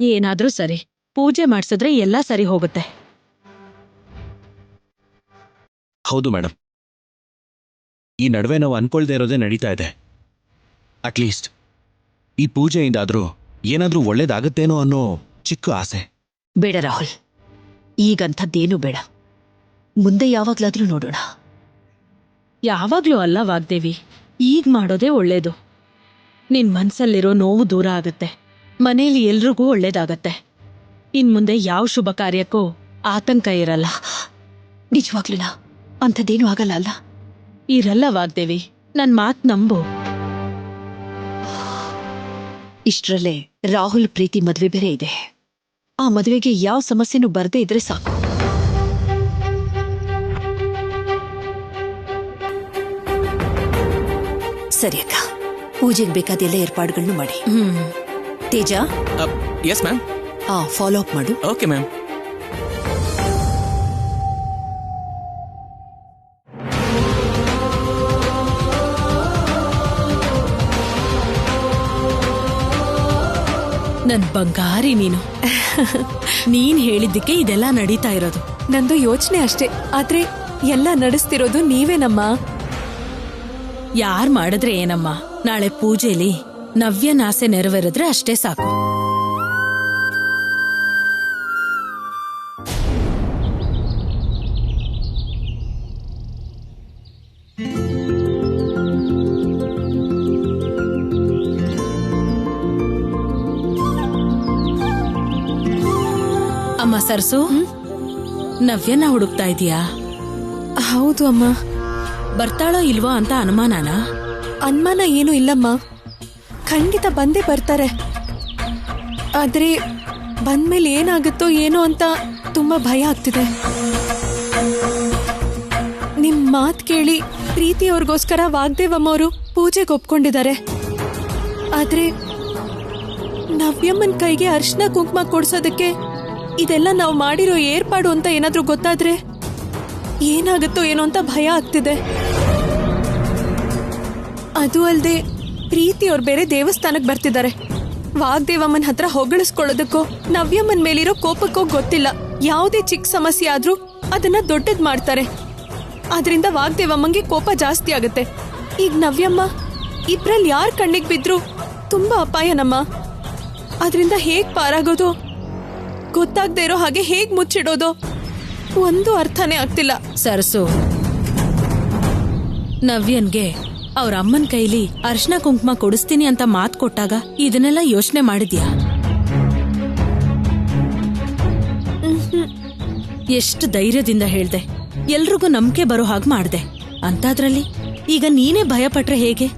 ಏನಾದ್ರೂ ಸರಿ, ಪೂಜೆ ಮಾಡ್ಸಿದ್ರೆ ಎಲ್ಲ ಸರಿ ಹೋಗುತ್ತೆ. ಹೌದು ಮೇಡಮ್, ಈ ನಡುವೆ ನಾವು ಅನ್ಕೊಳ್ದೇ ಇರೋದೇ ನಡೀತಾ ಇದೆ. ಅಟ್ಲೀಸ್ಟ್ ಈ ಪೂಜೆಯಿಂದಾದ್ರೂ ಏನಾದ್ರೂ ಒಳ್ಳೇದಾಗತ್ತೇನೋ ಅನ್ನೋ ಚಿಕ್ಕ ಆಸೆ. ಬೇಡ ರಾಹುಲ್, ಈಗಂಥದ್ದೇನು ಬೇಡ. ಮುಂದೆ ಯಾವಾಗ್ಲಾದ್ರೂ ನೋಡೋಣ. ಯಾವಾಗ್ಲೂ ಅಲ್ಲ ವಾಗ್ದೇವಿ, ಈಗ ಮಾಡೋದೇ ಒಳ್ಳೇದು. ನಿನ್ ಮನ್ಸಲ್ಲಿರೋ ನೋವು ದೂರ ಆಗತ್ತೆ, ಮನೇಲಿ ಎಲ್ರಿಗೂ ಒಳ್ಳೇದಾಗತ್ತೆ. ಇನ್ ಮುಂದೆ ಯಾವ ಶುಭ ಕಾರ್ಯಕ್ಕೂ ಆತಂಕ ಇರಲ್ಲ. ನಿಜವಾಗ್ಲೂ ಅಂಥದ್ದೇನೂ ಆಗಲ್ಲ ಅಲ್ಲ? ಇರಲ್ಲ ವಾಗ್ದೇವಿ, ನನ್ ಮಾತ್ ನಂಬು. ಇಷ್ಟರಲ್ಲೇ ರಾಹುಲ್ ಪ್ರೀತಿ ಮದ್ವೆ ಬೇರೆ ಇದೆ. ಆ ಮದುವೆಗೆ ಯಾವ ಸಮಸ್ಯೆನೂ ಬರ್ದೇ ಇದ್ರೆ ಸಾಕು. ಸರಿ ಅಕ್ಕ, ಪೂಜೆಗೆ ಬೇಕಾದೆಲ್ಲ ಏರ್ಪಾಡುಗಳನ್ನು ಮಾಡಿ. ತೇಜ, ಎಸ್ ಮ್ಯಾಮ್. ಫಾಲೋ ಅಪ್ ಮಾಡು. Okay ma'am. ನನ್ ಬಂಗಾರಿ ನೀನು. ನೀನ್ ಹೇಳಿದ್ದಕ್ಕೆ ಇದೆಲ್ಲ ನಡೀತಾ ಇರೋದು. ನಂದು ಯೋಚನೆ ಅಷ್ಟೇ, ಆದ್ರೆ ಎಲ್ಲ ನಡೆಸ್ತಿರೋದು ನೀವೇನಮ್ಮ. ಯಾರ್ ಮಾಡಿದ್ರೆ ಏನಮ್ಮ, ನಾಳೆ ಪೂಜೆಲಿ ನವ್ಯನ ಆಸೆ ನೆರವೇರಿದ್ರೆ ಅಷ್ಟೇ ಸಾಕು. ಅಮ್ಮ ಸರ್ಸು, ನವ್ಯನ ಹುಡುಕ್ತಾ ಇದೀಯಾ? ಹೌದು ಅಮ್ಮ. ಬರ್ತಾಳೋ ಇಲ್ವೋ ಅಂತ ಅನುಮಾನನಾ? ಅನುಮಾನ ಏನೂ ಇಲ್ಲಮ್ಮ, ಖಂಡಿತ ಬಂದೇ ಬರ್ತಾರೆ. ಆದ್ರೆ ಬಂದ್ಮೇಲೆ ಏನಾಗುತ್ತೋ ಏನೋ ಅಂತ ತುಂಬಾ ಭಯ ಆಗ್ತಿದೆ. ನಿಮ್ ಮಾತ್ ಕೇಳಿ ಪ್ರೀತಿಯವ್ರಿಗೋಸ್ಕರ ವಾಗ್ದೇವಮ್ಮವರು ಪೂಜೆಗೆ ಒಪ್ಕೊಂಡಿದ್ದಾರೆ. ಆದ್ರೆ ನವ್ಯಮ್ಮನ್ ಕೈಗೆ ಅರ್ಶನ ಕುಂಕುಮ ಕೊಡ್ಸೋದಕ್ಕೆ ಇದೆಲ್ಲ ನಾವು ಮಾಡಿರೋ ಏರ್ಪಾಡು ಅಂತ ಏನಾದ್ರೂ ಗೊತ್ತಾದ್ರೆ ಏನಾಗುತ್ತೋ ಏನೋ ಅಂತ ಭಯ ಆಗ್ತಿದೆ. ಅದು ಅಲ್ಲದೆ ಪ್ರೀತಿಯವ್ರು ಬೇರೆ ದೇವಸ್ಥಾನಕ್ಕೆ ಬರ್ತಿದ್ದಾರೆ. ವಾಗ್ದೇವಮ್ಮನ ಹತ್ರ ಹೊಗಳಿಸ್ಕೊಳ್ಳೋದಕ್ಕೋ ನವ್ಯಮ್ಮನ್ ಮೇಲಿರೋ ಕೋಪಕ್ಕೋ ಗೊತ್ತಿಲ್ಲ. ಯಾವುದೇ ಚಿಕ್ಕ ಸಮಸ್ಯೆ ಆದ್ರೂ ಅದನ್ನ ದೊಡ್ಡದ್ ಮಾಡ್ತಾರೆ. ಆದ್ರಿಂದ ವಾಗ್ದೇವಮ್ಮಂಗೆ ಕೋಪ ಜಾಸ್ತಿ ಆಗುತ್ತೆ. ಈಗ ನವ್ಯಮ್ಮ ಇಬ್ರಲ್ಲಿ ಯಾರ್ ಕಣ್ಣಿಗೆ ಬಿದ್ರು ತುಂಬಾ ಅಪಾಯನಮ್ಮ. ಅದರಿಂದ ಹೇಗ್ ಪಾರಾಗೋದು ಗೊತ್ತಾಗದೆ ಇರೋ ಹಾಗೆ ಹೇಗ್ ಮುಚ್ಚಿಡೋದು ಒಂದು ಅರ್ಥನೇ ಆಗ್ತಿಲ್ಲ. ಸರಸು, ನವ್ಯನ್ಗೆ ಅವ್ರ ಅಮ್ಮನ ಕೈಲಿ ಅರ್ಶನ ಕುಂಕುಮ ಕೊಡಿಸ್ತೀನಿ ಅಂತ ಮಾತ್ ಕೊಟ್ಟಾಗ ಇದನ್ನೆಲ್ಲ ಯೋಚನೆ ಮಾಡಿದ್ಯಾ? ಎಷ್ಟು ಧೈರ್ಯದಿಂದ ಹೇಳ್ದೆ, ಎಲ್ರಿಗೂ ನಂಬಿಕೆ ಬರೋ ಹಾಗೆ ಮಾಡ್ದೆ. ಅಂತಾದ್ರಲ್ಲಿ ಈಗ ನೀನೇ ಭಯ ಪಟ್ರೆ ಹೇಗೆ?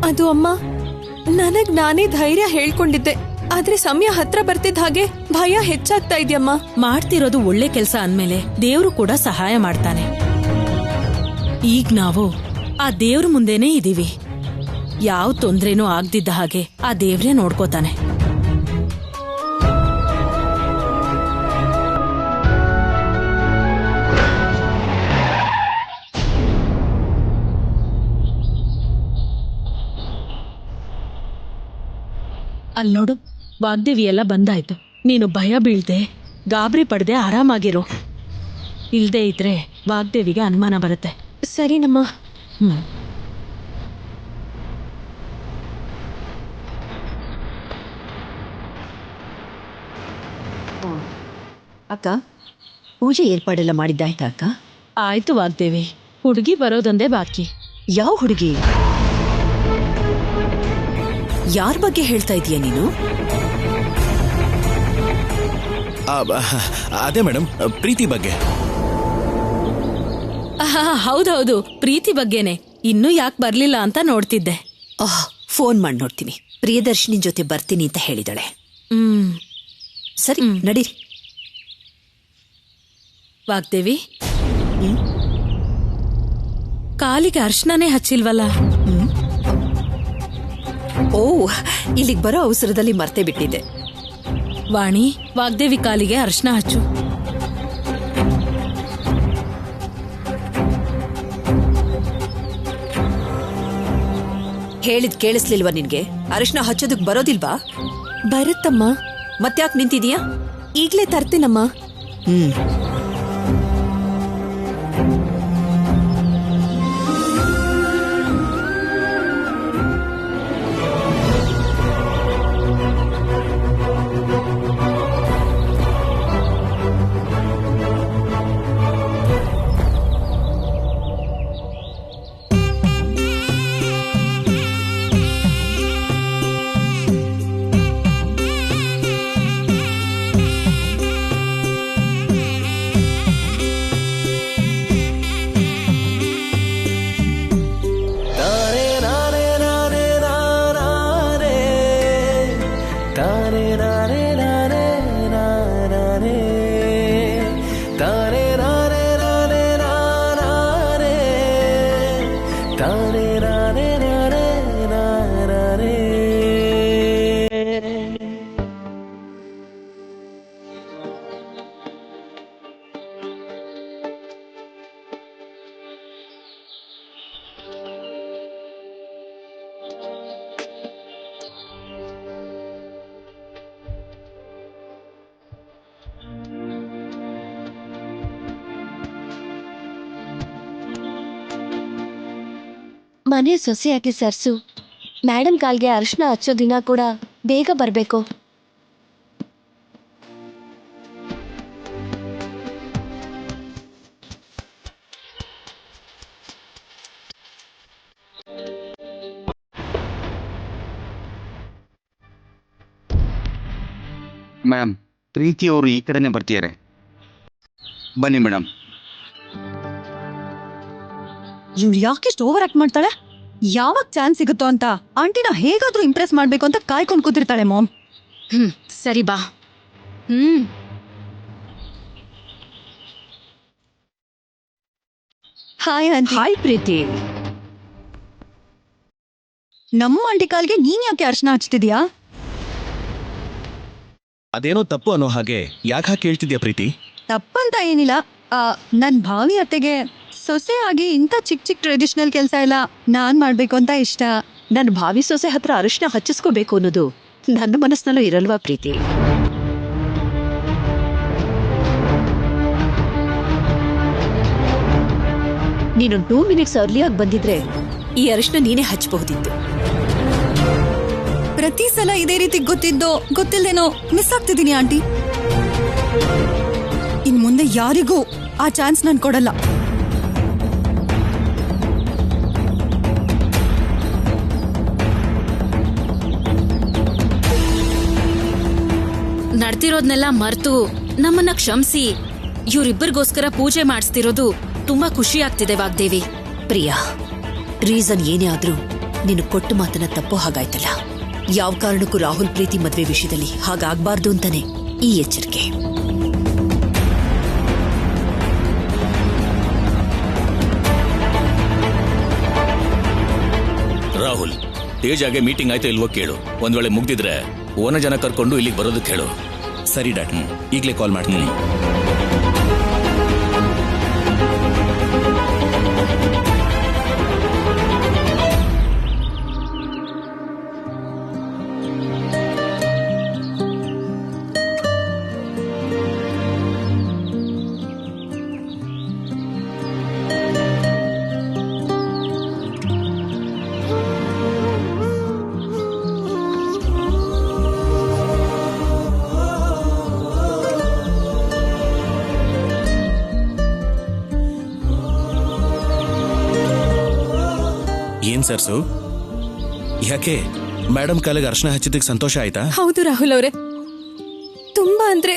ಅದು ಅಮ್ಮ, ನನಗ್ ನಾನೇ ಧೈರ್ಯ ಹೇಳ್ಕೊಂಡಿದ್ದೆ. ಆದ್ರೆ ಸಮಯ ಹತ್ರ ಬರ್ತಿದ್ದ ಹಾಗೆ ಭಯ ಹೆಚ್ಚಾಗ್ತಾ ಇದೆಯಮ್ಮ. ಮಾಡ್ತಿರೋದು ಒಳ್ಳೆ ಕೆಲ್ಸ ಅಂದ್ಮೇಲೆ ದೇವ್ರು ಕೂಡ ಸಹಾಯ ಮಾಡ್ತಾನೆ. ಈಗ ನಾವು ಆ ದೇವ್ರ ಮುಂದೆನೇ ಇದೀವಿ. ಯಾವ ತೊಂದ್ರೆನೂ ಆಗ್ದಿದ್ದ ಹಾಗೆ ಆ ದೇವ್ರೇ ನೋಡ್ಕೋತಾನೆ. ಅಲ್ಲಿ ನೋಡು, ವಾಗ್ದೇವಿ ಎಲ್ಲ ಬಂದಾಯ್ತು. ನೀನು ಭಯ ಬೀಳ್ದೆ, ಗಾಬರಿ ಪಡ್ದೆ ಆರಾಮಾಗಿರು. ಇಲ್ದೇ ಇದ್ರೆ ವಾಗ್ದೇವಿಗೆ ಅನುಮಾನ ಬರುತ್ತೆ. ಸರಿನಮ್ಮ. ಅಕ್ಕ, ಪೂಜೆ ಏರ್ಪಾಡೆಲ್ಲ ಮಾಡಿದ್ದಾಯ್ತಾ ಅಕ್ಕ? ಆಯ್ತು ವಾಗ್ದೇವಿ, ಹುಡುಗಿ ಬರೋದೊಂದೇ ಬಾಕಿ. ಯಾವ ಹುಡುಗಿ? ಯಾರ ಬಗ್ಗೆ ಹೇಳ್ತಾ ಇದೀಯ ನೀನು? ಅದೇ ಮೇಡಮ್, ಪ್ರೀತಿ ಬಗ್ಗೆ. ಹೌದೌದು, ಪ್ರೀತಿ ಬಗ್ಗೆನೆ. ಇನ್ನೂ ಯಾಕೆ ಬರ್ಲಿಲ್ಲ ಅಂತ ನೋಡ್ತಿದ್ದೆ. ಫೋನ್ ಮಾಡಿ ನೋಡ್ತೀನಿ. ಪ್ರಿಯದರ್ಶಿನಿ ಜೊತೆ ಬರ್ತೀನಿ ಅಂತ ಹೇಳಿದಾಳೆ. ಸರಿ, ನಡೀರಿ. ವಾಗ್ದೇವಿ, ಕಾಲಿಗೆ ಅರ್ಶನನೇ ಹಚ್ಚಿಲ್ವಲ್ಲ? ಓ, ಇಲ್ಲಿಗೆ ಬರೋ ಅವಸರದಲ್ಲಿ ಮರ್ತೇ ಬಿಟ್ಟಿದ್ದೆ. ವಾಣಿ, ವಾಗ್ದೇವಿ ಕಾಲಿಗೆ ಅರ್ಶನ ಹಚ್ಚು. ಹೇಳಿದ್ ಕೇಳಿಸ್ಲಿಲ್ವಾ ನಿನ್ಗೆ? ಅರಿಶಿನ ಹಚ್ಚೋದಕ್ ಬರೋದಿಲ್ವಾ? ಬರುತ್ತಮ್ಮ. ಮತ್ತ್ಯಾಕ್ ನಿಂತಿದೀಯಾ? ಈಗ್ಲೇ ತರ್ತೀನಮ್ಮ. ಮನೆ ಸೊಸೆಯಾಗಿ ಸರ್ಸು ಮೇಡಮ್ ಕಾಲ್ಗೆ ಅರಿಶಿನ ಹಚ್ಚೋ ದಿನ ಕೂಡ ಬೇಗ ಬರಬೇಕು. ಮ್ಯಾಮ್, ಪ್ರೀತಿ ಅವರು ಈ ಕಡೆನೇ ಬರ್ತಿದ್ದಾರೆ. ಬನ್ನಿ ಮೇಡಮ್. ಇವ್ಳು ಯಾಕೆಷ್ಟು ಓವರ್ ಆಕ್ಟ್ ಮಾಡ್ತಾಳೆ? ಯಾವಾಗ ಚಾನ್ಸ್ ಸಿಗುತ್ತೋ ಅಂತ ಆಂಟಿನ ಹೇಗಾದ್ರೂ ಇಂಪ್ರೆಸ್ ಮಾಡ್ಬೇಕು ಅಂತ ಕಾಯ್ಕೊಂಡು ಕೂತಿರ್ತಾಳೆ ಮಾಮ್. ಸರಿ ಬಾ. Hi aunty. ಹಾಯ್ ಪ್ರೀತಿ. ನಮ್ಮ ಆಂಟಿ ಕಾಲ್ಗೆ ನೀನ್ ಯಾಕೆ ಅರ್ಶನ ಹಚ್ತಿದ್ಯಾ? ಅದೇನೋ ತಪ್ಪು ಅನ್ನೋ ಹಾಗೆ ಯಾಕೆ ಕೇಳ್ತಿದ್ಯಾ ಪ್ರೀತಿ? ತಪ್ಪಂತ ಏನಿಲ್ಲ. ನನ್ ಭಾವಿ ಅತ್ತೆಗೆ ಸೊಸೆ ಆಗಿ ಇಂಥ ಚಿಕ್ಕ ಚಿಕ್ಕ ಟ್ರೆಡಿಷನಲ್ ಕೆಲಸ ಎಲ್ಲ ನಾನ್ ಮಾಡ್ಬೇಕು ಅಂತ ಇಷ್ಟ. ನನ್ನ ಭಾವಿ ಸೊಸೆ ಹತ್ರ ಅರಿಶಿನ ಹಚ್ಚಿಸ್ಕೋಬೇಕು ಅನ್ನೋದು ನನ್ನ ಮನಸ್ಸಿನಲ್ಲೂ ಇರಲ್ವಾ ಪ್ರೀತಿ? ನೀನು 2 ಮಿನಿಟ್ಸ್ ಅರ್ಲಿಯಾಗಿ ಬಂದಿದ್ರೆ ಈ ಅರಿಶಿನ ನೀನೇ ಹಚ್ಚಬಹುದಿತ್ತು. ಪ್ರತಿ ಸಲ ಇದೇ ರೀತಿ ಗೊತ್ತಿದ್ದೋ ಗೊತ್ತಿಲ್ದೇನೋ ಮಿಸ್ ಆಗ್ತಿದ್ದೀನಿ ಆಂಟಿ. ಇನ್ ಮುಂದೆ ಯಾರಿಗೂ ಆ ಚಾನ್ಸ್ ನಾನು ಕೊಡಲ್ಲ. ನಡ್ತಿರೋದ್ನೆಲ್ಲ ಮರ್ತು ನಮ್ಮನ್ನ ಕ್ಷಮಿಸಿ ಇವ್ರಿಬ್ಬರಿಗೋಸ್ಕರ ಪೂಜೆ ಮಾಡಿಸ್ತಿರೋದು ತುಂಬಾ ಖುಷಿ ಆಗ್ತಿದೆ ವಾಗ್ದೇವಿ. ಪ್ರಿಯಾ, ರೀಸನ್ ಏನೇ ಆದ್ರೂ ನೀನು ಕೊಟ್ಟು ಮಾತನ್ನ ತಪ್ಪೋ ಹಾಗಾಯ್ತಲ್ಲ. ಯಾವ ಕಾರಣಕ್ಕೂ ರಾಹುಲ್ ಪ್ರೀತಿ ಮದ್ವೆ ವಿಷಯದಲ್ಲಿ ಹಾಗಾಗ್ಬಾರ್ದು ಅಂತಾನೆ ಈ ಎಚ್ಚರಿಕೆ. ರಾಹುಲ್, ತೇಜಾಗೆ ಮೀಟಿಂಗ್ ಆಯ್ತಾ ಇಲ್ವೋ ಕೇಳು. ಒಂದ್ ವೇಳೆ ಮುಗ್ದಿದ್ರೆ ಓನ ಜನ ಕರ್ಕೊಂಡು ಇಲ್ಲಿಗೆ ಬರೋದಕ್ಕೆ ಹೇಳು. ಸರಿ ಡ್ಯಾಡ್, ಈಗಲೇ ಕಾಲ್ ಮಾಡ್ತೀನಿ. ಏನ್ ಸರ್ಸು, ಯಾಕೆ ಮೇಡಮ್ ಕಾಲಿಗೆ ಅರ್ಶನ ಹಚ್ಚಿದ್ದಕ್ಕೆ ಸಂತೋಷ ಆಯ್ತಾ? ಹೌದು ರಾಹುಲ್ ಅವರೇ, ತುಂಬಾ ಅಂದ್ರೆ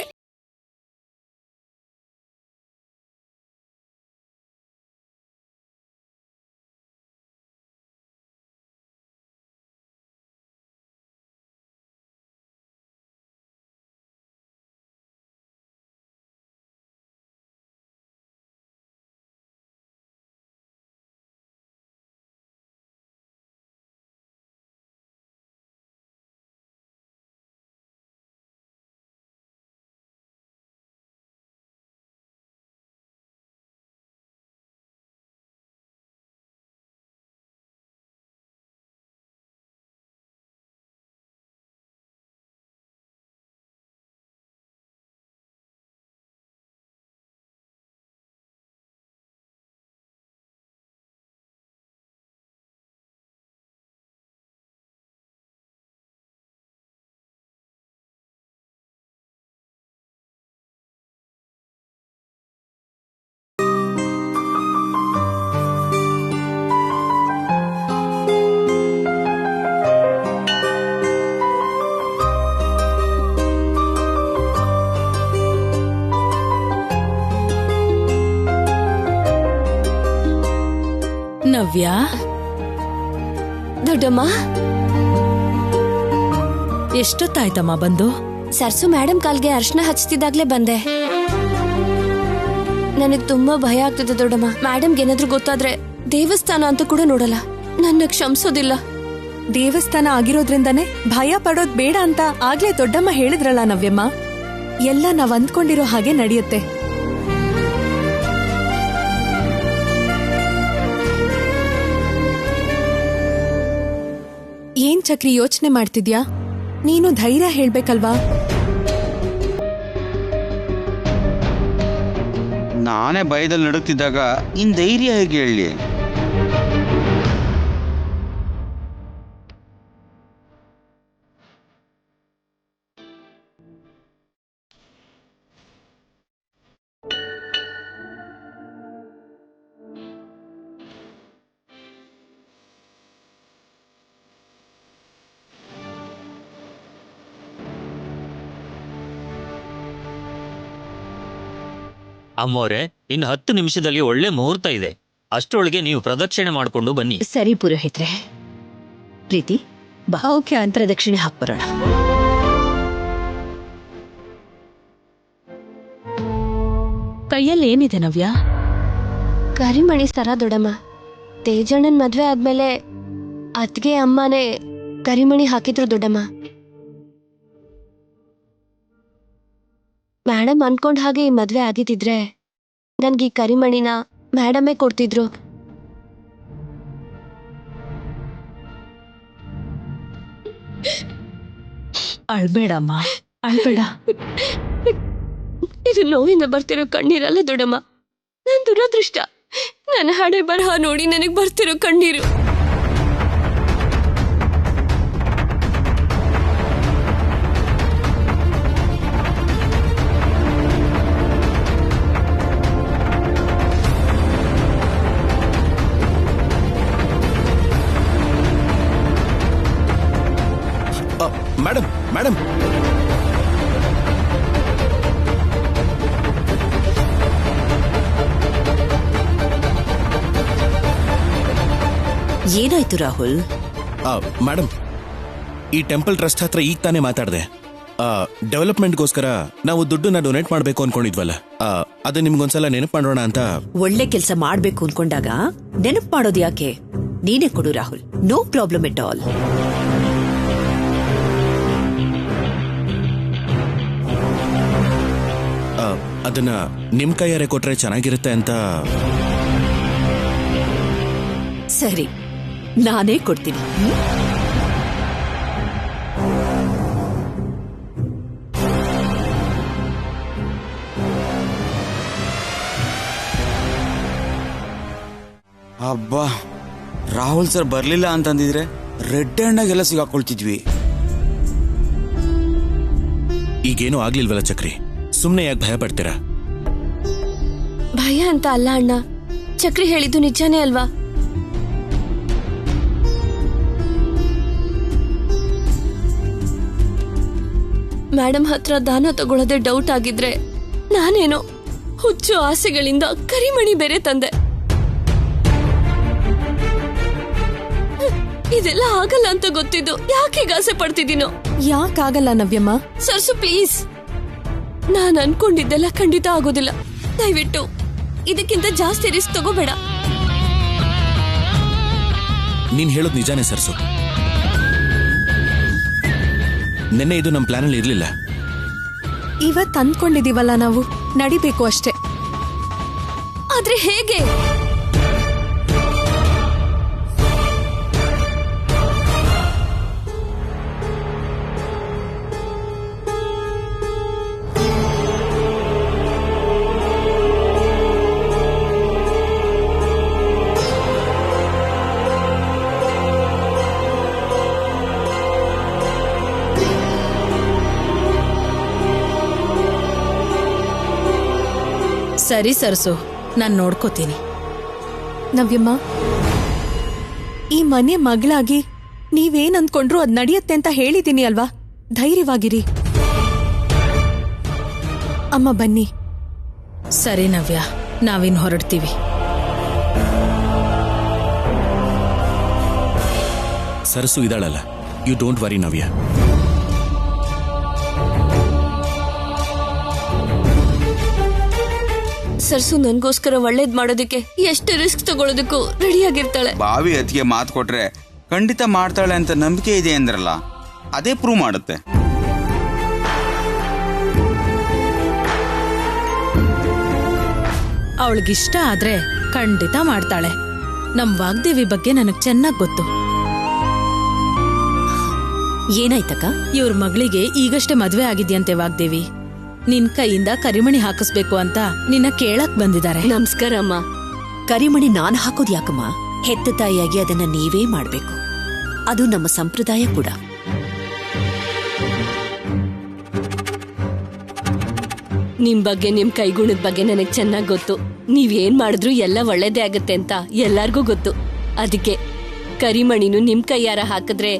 ನವ್ಯ. ದೊಡ್ಡಮ್ಮ, ಎಷ್ಟೊತ್ತಾಯ್ತಮ್ಮ ಬಂದು? ಸರ್ಸು ಮೇಡಮ್ ಕಾಲ್ಗೆ ಅರ್ಶನ ಹಚ್ತಿದ್ದಾಗ್ಲೇ ಬಂದೆ. ನನಗ್ ತುಂಬಾ ಭಯ ಆಗ್ತಿದೆ ದೊಡ್ಡಮ್ಮ. ಮೇಡಮ್ಗೆ ಏನಾದ್ರೂ ಗೊತ್ತಾದ್ರೆ ದೇವಸ್ಥಾನ ಅಂತ ಕೂಡ ನೋಡಲ್ಲ, ನನ್ನ ಕ್ಷಮಿಸೋದಿಲ್ಲ. ದೇವಸ್ಥಾನ ಆಗಿರೋದ್ರಿಂದಾನೇ ಭಯ ಪಡೋದ್ ಬೇಡ ಅಂತ ಆಗ್ಲೇ ದೊಡ್ಡಮ್ಮ ಹೇಳಿದ್ರಲ್ಲ ನವ್ಯಮ್ಮ. ಎಲ್ಲ ನಾವ್ ಅಂದ್ಕೊಂಡಿರೋ ಹಾಗೆ ನಡೆಯುತ್ತೆ. ಏನ್ ಚಕ್ರಿ ಯೋಚನೆ ಮಾಡ್ತಿದ್ಯಾ? ನೀನು ಧೈರ್ಯ ಹೇಳ್ಬೇಕಲ್ವಾ? ನಾನೇ ಭಯದಲ್ಲಿ ನಡುತ್ತಿದ್ದಾಗ ಇನ್ ಧೈರ್ಯ ಹೇಗೆ ಹೇಳಿ? ಅಮ್ಮೋರೆ, ಇನ್ನು 10 ನಿಮಿಷದಲ್ಲಿ ಒಳ್ಳೆ ಮುಹೂರ್ತ ಇದೆ. ಅಷ್ಟರೊಳಗೆ ನೀವು ಪ್ರದಕ್ಷಿಣೆ ಮಾಡಿಕೊಂಡು ಬನ್ನಿ. ಸರಿ ಪುರೋಹಿತ್ರೆ. ಪ್ರೀತಿ ಬಾ, ಓಕೆ, ಪ್ರದಕ್ಷಿಣೆ ಹಾಕ್ಬರೋಣ. ಕೈಯಲ್ಲಿ ಏನಿದೆ ನವ್ಯ? ಕರಿಮಣಿ ಸರ ದೊಡಮ್ಮ. ತೇಜಣ್ಣನ್ ಮದ್ವೆ ಆದ್ಮೇಲೆ ಅತ್ಗೆ ಅಮ್ಮನೇ ಕರಿಮಣಿ ಹಾಕಿದ್ರು ದೊಡ್ಡಮ್ಮ. ಮೇಡಮ್ ಅನ್ಕೊಂಡ್ ಹಾಗೆ ಈ ಮದ್ವೆ ಆಗಿದ್ದಿದ್ರೆ ನನ್ಗೆ ಈ ಕರಿಮಣಿನ ಮೇಡಮೇ ಕೊಡ್ತಿದ್ರು. ಅಳ್ಬೇಡಮ್ಮ, ಅಳ್ಬೇಡ. ಇದು ನೋವಿಂದ ಬರ್ತಿರೋ ಕಣ್ಣೀರಲ್ಲ ದೊಡ್ಡಮ್ಮ, ನನ್ ದುರದೃಷ್ಟ. ನನ್ನ ಹಣೆ ಬರಹ ನೋಡಿ ನನಗ್ ಬರ್ತಿರೋ ಕಣ್ಣೀರು. ಮೇಡಮ್ ಮೇಡಮ್, ಏನಾಯ್ತು ರಾಹುಲ್? ಮೇಡಮ್, ಈ ಟೆಂಪಲ್ ಟ್ರಸ್ಟ್ ಹತ್ರ ಈಗ ತಾನೇ ಮಾತಾಡಿದೆ. ಡೆವಲಪ್ಮೆಂಟ್ಗೋಸ್ಕರ ನಾವು ದುಡ್ಡನ್ನ ಡೊನೇಟ್ ಮಾಡಬೇಕು ಅನ್ಕೊಂಡಿದ್ವಲ್ಲ, ಅದು ನಿಮ್ಗೊಂದ್ಸಲ ನೆನಪು ಮಾಡೋಣ ಅಂತ. ಒಳ್ಳೆ ಕೆಲಸ ಮಾಡ್ಬೇಕು ಅನ್ಕೊಂಡಾಗ ನೆನಪು ಮಾಡೋದು ಯಾಕೆ? ನೀನೇ ಕೊಡು Rahul, no problem at all. ಅದನ್ನ ನಿಮ್ ಕೈಯಾರೆ ಕೊಟ್ರೆ ಚೆನ್ನಾಗಿರುತ್ತೆ ಅಂತ. ಸರಿ, ನಾನೇ ಕೊಡ್ತೀನಿ. ಅಬ್ಬಾ, ರಾಹುಲ್ ಸರ್ ಬರ್ಲಿಲ್ಲ ಅಂತಂದಿದ್ರೆ ರೆಡ್ ಹ್ಯಾಂಡಾಗೆಲ್ಲ ಸಿಗಾಕೊಳ್ತಿದ್ವಿ. ಈಗೇನು ಆಗ್ಲಿಲ್ವಲ್ಲ ಚಕ್ರಿ, ಸುಮ್ನೆ ಯಾಕೆ ಭಯ ಪಡ್ತೀರಾ? ಭಯ ಅಂತ ಅಲ್ಲ ಅಣ್ಣ, ಚಕ್ರಿ ಹೇಳಿದ್ದು ನಿಜಾನೇ ಅಲ್ವಾ? ಮೇಡಮ್ ಹತ್ರ ದಾನ ತಗೊಳ್ಳೋದೇ ಡೌಟ್ ಆಗಿದ್ರೆ ನಾನೇನೋ ಹುಚ್ಚು ಆಸೆಗಳಿಂದ ಕರಿಮಣಿ ಬೇರೆ ತಂದೆ. ಇದೆಲ್ಲ ಆಗಲ್ಲ ಅಂತ ಗೊತ್ತಿದ್ದು ಯಾಕೆ ಆಸೆ ಪಡ್ತಿದ್ದೀನೋ? ಯಾಕಾಗಲ್ಲ ನವ್ಯಮ್ಮ? ಸರ್ಸು ಪ್ಲೀಸ್, ನಾನ್ ಅನ್ಕೊಂಡಿದ್ದೆಲ್ಲ ಖಂಡಿತ ಆಗೋದಿಲ್ಲ. ದಯವಿಟ್ಟು ಇದಕ್ಕಿಂತ ಜಾಸ್ತಿ ರಿಸ್ಕ್ ತಗೋಬೇಡ. ನೀನ್ ಹೇಳೋದು ನಿಜಾನೇ ಸರ್ಸು. ನೆನ್ನೆ ಇದು ನಮ್ ಪ್ಲಾನ್ ಅಲ್ಲಿ ಇರ್ಲಿಲ್ಲ. ಇವತ್ ಅಂದ್ಕೊಂಡಿದೀವಲ್ಲ ನಾವು, ನಡಿಬೇಕು ಅಷ್ಟೇ. ಆದ್ರೆ ಹೇಗೆ? ಸರಿ ಸರ್ಸು, ನಾನ್ ನೋಡ್ಕೋತೀನಿ. ನವ್ಯಮ್ಮ, ಈ ಮನೆ ಮಗಳಾಗಿ ನೀವೇನ್ ಅಂದ್ಕೊಂಡ್ರು ಅದ್ ನಡೆಯುತ್ತೆ ಅಂತ ಹೇಳಿದೀನಿ ಅಲ್ವಾ? ಧೈರ್ಯವಾಗಿರಿ. ಅಮ್ಮ ಬನ್ನಿ. ಸರಿ ನವ್ಯ, ನಾವಿನ್ ಹೊರಡ್ತೀವಿ. ಸರ್ಸು ಇದಾಳಲ್ಲ, ಯು ಡೋಂಟ್ ವರಿ ನವ್ಯ. ಸರ್ಸು ನನ್ಗೋಸ್ಕರ ಒಳ್ಳೇದ್ ಮಾಡೋದಕ್ಕೆ ಎಷ್ಟು ರಿಸ್ಕ್ ತಗೊಳ್ಳೋದಕ್ಕೂ ರೆಡಿಯಾಗಿರ್ತಾಳೆ. ಬಾವಿ ಅತಿಗೆ ಮಾತು ಕೊಟ್ರೆ ಖಂಡಿತ ಮಾಡ್ತಾಳೆ ಅಂತ ನಂಬಿಕೆ ಇದೆ ಅಂದ್ರಲ್ಲ, ಅದೇ ಪ್ರೂವ್ ಮಾಡುತ್ತೆ. ಅವಳಿಗಿಷ್ಟ ಆದ್ರೆ ಖಂಡಿತ ಮಾಡ್ತಾಳೆ. ನಮ್ ವಾಗ್ದೇವಿ ಬಗ್ಗೆ ನನಗ್ ಚೆನ್ನಾಗ್ ಗೊತ್ತು. ಏನಾಯ್ತಕ್ಕ? ಇವ್ರ ಮಗಳಿಗೆ ಈಗಷ್ಟೇ ಮದ್ವೆ ಆಗಿದ್ಯಂತೆ ವಾಗ್ದೇವಿ. ನಿನ್ ಕೈಯಿಂದ ಕರಿಮಣಿ ಹಾಕಿಸ್ಬೇಕು ಅಂತ ನಿನ್ನ ಕೇಳಕ್ ಬಂದಿದ್ದಾರೆ. ನಮಸ್ಕಾರ ಅಮ್ಮ. ಕರಿಮಣಿ ನಾನ್ ಹಾಕೋದ್ ಯಾಕಮ್ಮ? ಹೆತ್ತ ತಾಯಿಯಾಗಿ ಅದನ್ನ ನೀವೇ ಮಾಡ್ಬೇಕು, ಅದು ನಮ್ಮ ಸಂಪ್ರದಾಯ ಕೂಡ. ನಿಮ್ ಬಗ್ಗೆ, ನಿಮ್ ಕೈಗುಣದ ಬಗ್ಗೆ ನನಗ್ ಚೆನ್ನಾಗ್ ಗೊತ್ತು. ನೀವೇನ್ ಮಾಡಿದ್ರು ಎಲ್ಲ ಒಳ್ಳೇದೇ ಆಗತ್ತೆ ಅಂತ ಎಲ್ಲಾರ್ಗೂ ಗೊತ್ತು. ಅದಕ್ಕೆ ಕರಿಮಣಿನು ನಿಮ್ ಕೈಯಾರ ಹಾಕಿದ್ರೆ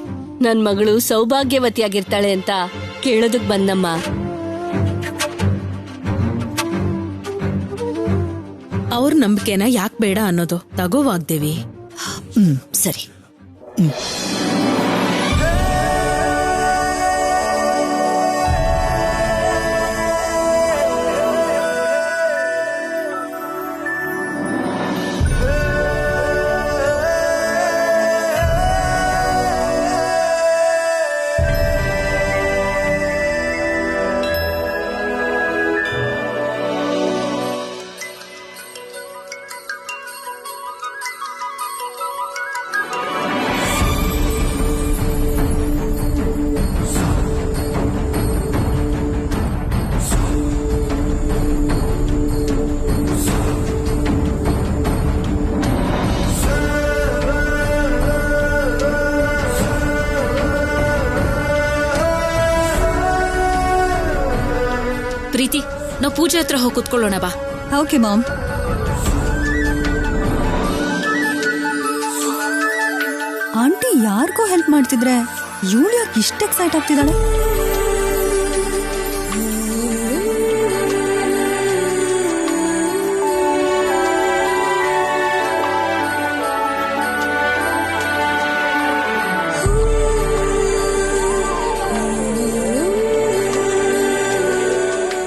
ನನ್ ಮಗಳು ಸೌಭಾಗ್ಯವತಿಯಾಗಿರ್ತಾಳೆ ಅಂತ ಕೇಳೋದಕ್ ಬಂದಮ್ಮ. ಅವ್ರ ನಂಬಿಕೆನ ಯಾಕೆ ಬೇಡ ಅನ್ನೋದು ತಗೋ ವಾಗ್ದೇವಿ. ಸರಿ. ಪ್ರೀತಿ, ನಾವು ಪೂಜೆ ಹತ್ರ ಹೋಗಿ ಕುತ್ಕೊಳ್ಳೋಣ ಬಾ. Okay mom. ಆಂಟಿ ಯಾರಿಗೂ ಹೆಲ್ಪ್ ಮಾಡ್ತಿದ್ರೆ ಇವಳು ಯಾಕೆ ಇಷ್ಟ ಎಕ್ಸೈಟ್ ಆಗ್ತಿದ್ದಾಳೆ?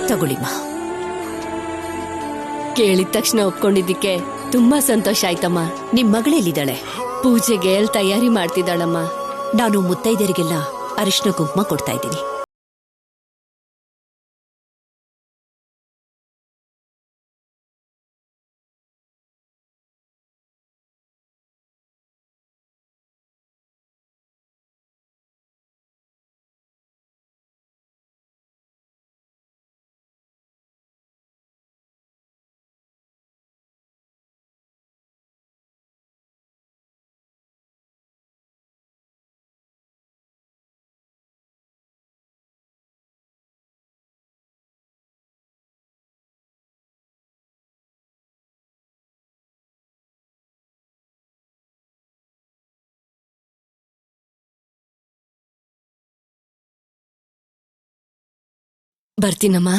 ತಗೊಳ್ಳಿಮ್ಮ. ಕೇಳಿದ ತಕ್ಷಣ ಒಪ್ಕೊಂಡಿದ್ದಕ್ಕೆ ತುಂಬಾ ಸಂತೋಷ ಆಯ್ತಮ್ಮ. ನಿಮ್ ಮಗಳೆಲ್ಲಿದ್ದಾಳೆ? ಪೂಜೆಗೆ ತಯಾರಿ ಮಾಡ್ತಿದ್ದಾಳಮ್ಮ. ನಾನು ಮುತ್ತೈದರಿಗೆಲ್ಲ ಅರಿಶಿನ ಕುಂಕುಮ ಕೊಡ್ತಾ ಇದ್ದೀನಿ. ಬರ್ತೀನಮ್ಮ.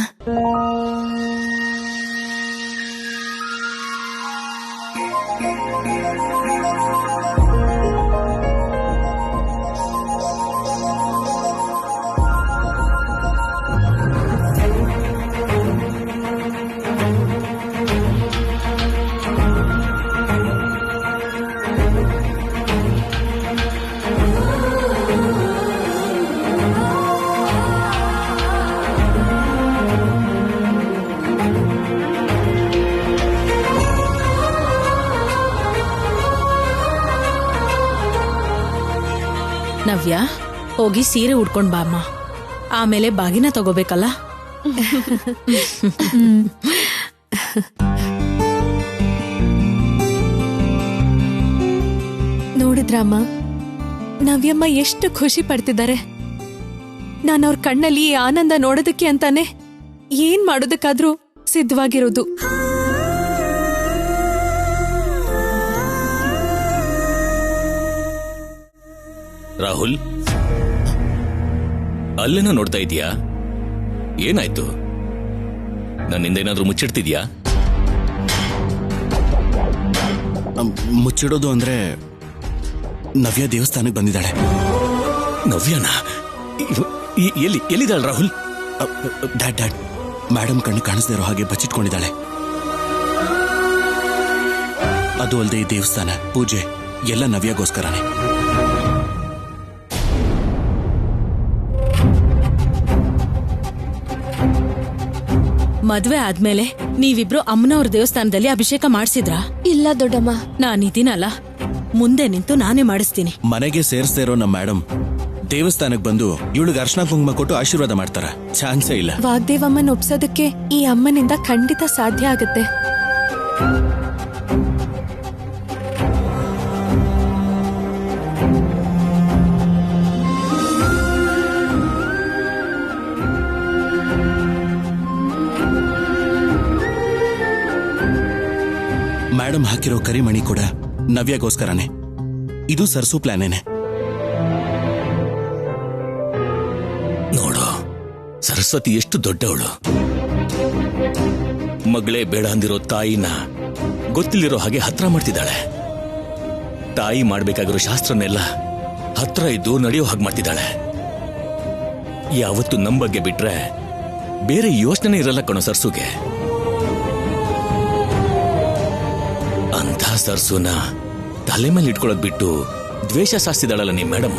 ನವ್ಯ, ಹೋಗಿ ಸೀರೆ ಉಡ್ಕೊಂಡ್ ಬಾ ಅಮ್ಮ. ಆಮೇಲೆ ಬಾಗಿನ ತಗೋಬೇಕಲ್ಲ. ನೋಡಿದ್ರಮ್ಮ, ನವ್ಯಮ್ಮ ಎಷ್ಟು ಖುಷಿ ಪಡ್ತಿದ್ದಾರೆ. ನಾನು ಅವ್ರ ಕಣ್ಣಲ್ಲಿ ಈ ಆನಂದ ನೋಡೋದಕ್ಕೆ ಅಂತಾನೆ ಏನ್ ಮಾಡೋದಕ್ಕಾದ್ರೂ ಸಿದ್ಧವಾಗಿರೋದು. ರಾಹುಲ್, ಅಲ್ಲೇನೋ ನೋಡ್ತಾ ಇದೀಯಾ? ಏನಾಯ್ತು? ನನ್ನಿಂದ ಏನಾದ್ರೂ ಮುಚ್ಚಿಡ್ತಿದ್ಯಾ? ಮುಚ್ಚಿಡೋದು ಅಂದ್ರೆ ನವ್ಯ ದೇವಸ್ಥಾನಕ್ಕೆ ಬಂದಿದ್ದಾಳೆ. ನವ್ಯನ? ಎಲ್ಲಿದ್ದಾಳೆ ರಾಹುಲ್? ಡ್ಯಾಡ್ ಡ್ಯಾಡ್, ಮೇಡಮ್ ಕಣ್ಣು ಕಾಣಿಸ್ದೇ ಇರೋ ಹಾಗೆ ಬಚ್ಚಿಟ್ಕೊಂಡಿದ್ದಾಳೆ. ಅದು ಅಲ್ಲದೆ ಈ ದೇವಸ್ಥಾನ, ಪೂಜೆ ಎಲ್ಲ ನವ್ಯಗೋಸ್ಕರನೇ. ಮದ್ವೆ ಆದ್ಮೇಲೆ ನೀವಿಬ್ರು ಅಮ್ಮನವ್ರ ದೇವಸ್ಥಾನದಲ್ಲಿ ಅಭಿಷೇಕ ಮಾಡಿಸಿದ್ರಾ? ಇಲ್ಲ ದೊಡ್ಡಮ್ಮ, ನಾನಿದ್ದೀನಲ್ಲ, ಮುಂದೆ ನಿಂತು ನಾನೇ ಮಾಡಿಸ್ತೀನಿ. ಮನೆಗೆ ಸೇರಿಸ್ದೇ ಇರೋ ನಮ್ಮ ಮೇಡಮ್ ದೇವಸ್ಥಾನಕ್ಕೆ ಬಂದು ಇವಳಿಗೆ ಅರ್ಶನ ಕುಂಕುಮ ಕೊಟ್ಟು ಆಶೀರ್ವಾದ ಮಾಡ್ತಾರ? ಚಾನ್ಸೇ ಇಲ್ಲ. ವಾಗ್ದೇವಮ್ಮನ ಒಪ್ಸೋದಕ್ಕೆ ಈ ಅಮ್ಮನಿಂದ ಖಂಡಿತ ಸಾಧ್ಯ ಆಗುತ್ತೆ. ಮೇಡಮ್ ಹಾಕಿರೋ ಕರಿಮಣಿ ಕೂಡ ನವ್ಯಗೋಸ್ಕರನೇ. ಇದು ಸರ್ಸು ಪ್ಲಾನೇನೆ. ನೋಡು, ಸರಸ್ವತಿ ಎಷ್ಟು ದೊಡ್ಡವಳು. ಮಗಳೇ ಬೇಡ ಅಂದಿರೋ ತಾಯಿನ ಗೊತ್ತಿಲ್ಲಿರೋ ಹಾಗೆ ಹತ್ರ ಮಾಡ್ತಿದ್ದಾಳೆ. ತಾಯಿ ಮಾಡ್ಬೇಕಾಗಿರೋ ಶಾಸ್ತ್ರನೆಲ್ಲ ಹತ್ರ ಇದ್ದು ನಡೆಯೋ ಹಾಗೆ ಮಾಡ್ತಿದ್ದಾಳೆ. ಯಾವತ್ತು ನಮ್ ಬಗ್ಗೆ ಬಿಟ್ರೆ ಬೇರೆ ಯೋಚನೆ ಇರಲ್ಲ ಕಣೋ ಸರ್ಸುಗೆ. ಅಂಥ ಸರ್ಸುನ ತಲೆ ಮೇಲೆ ಇಟ್ಕೊಳ್ಳೋದ್ ಬಿಟ್ಟು ದ್ವೇಷ ಸಾಸ್ತಿದ್ದಾಳಲ್ಲ ನಿಮ್ ಮೇಡಮ್.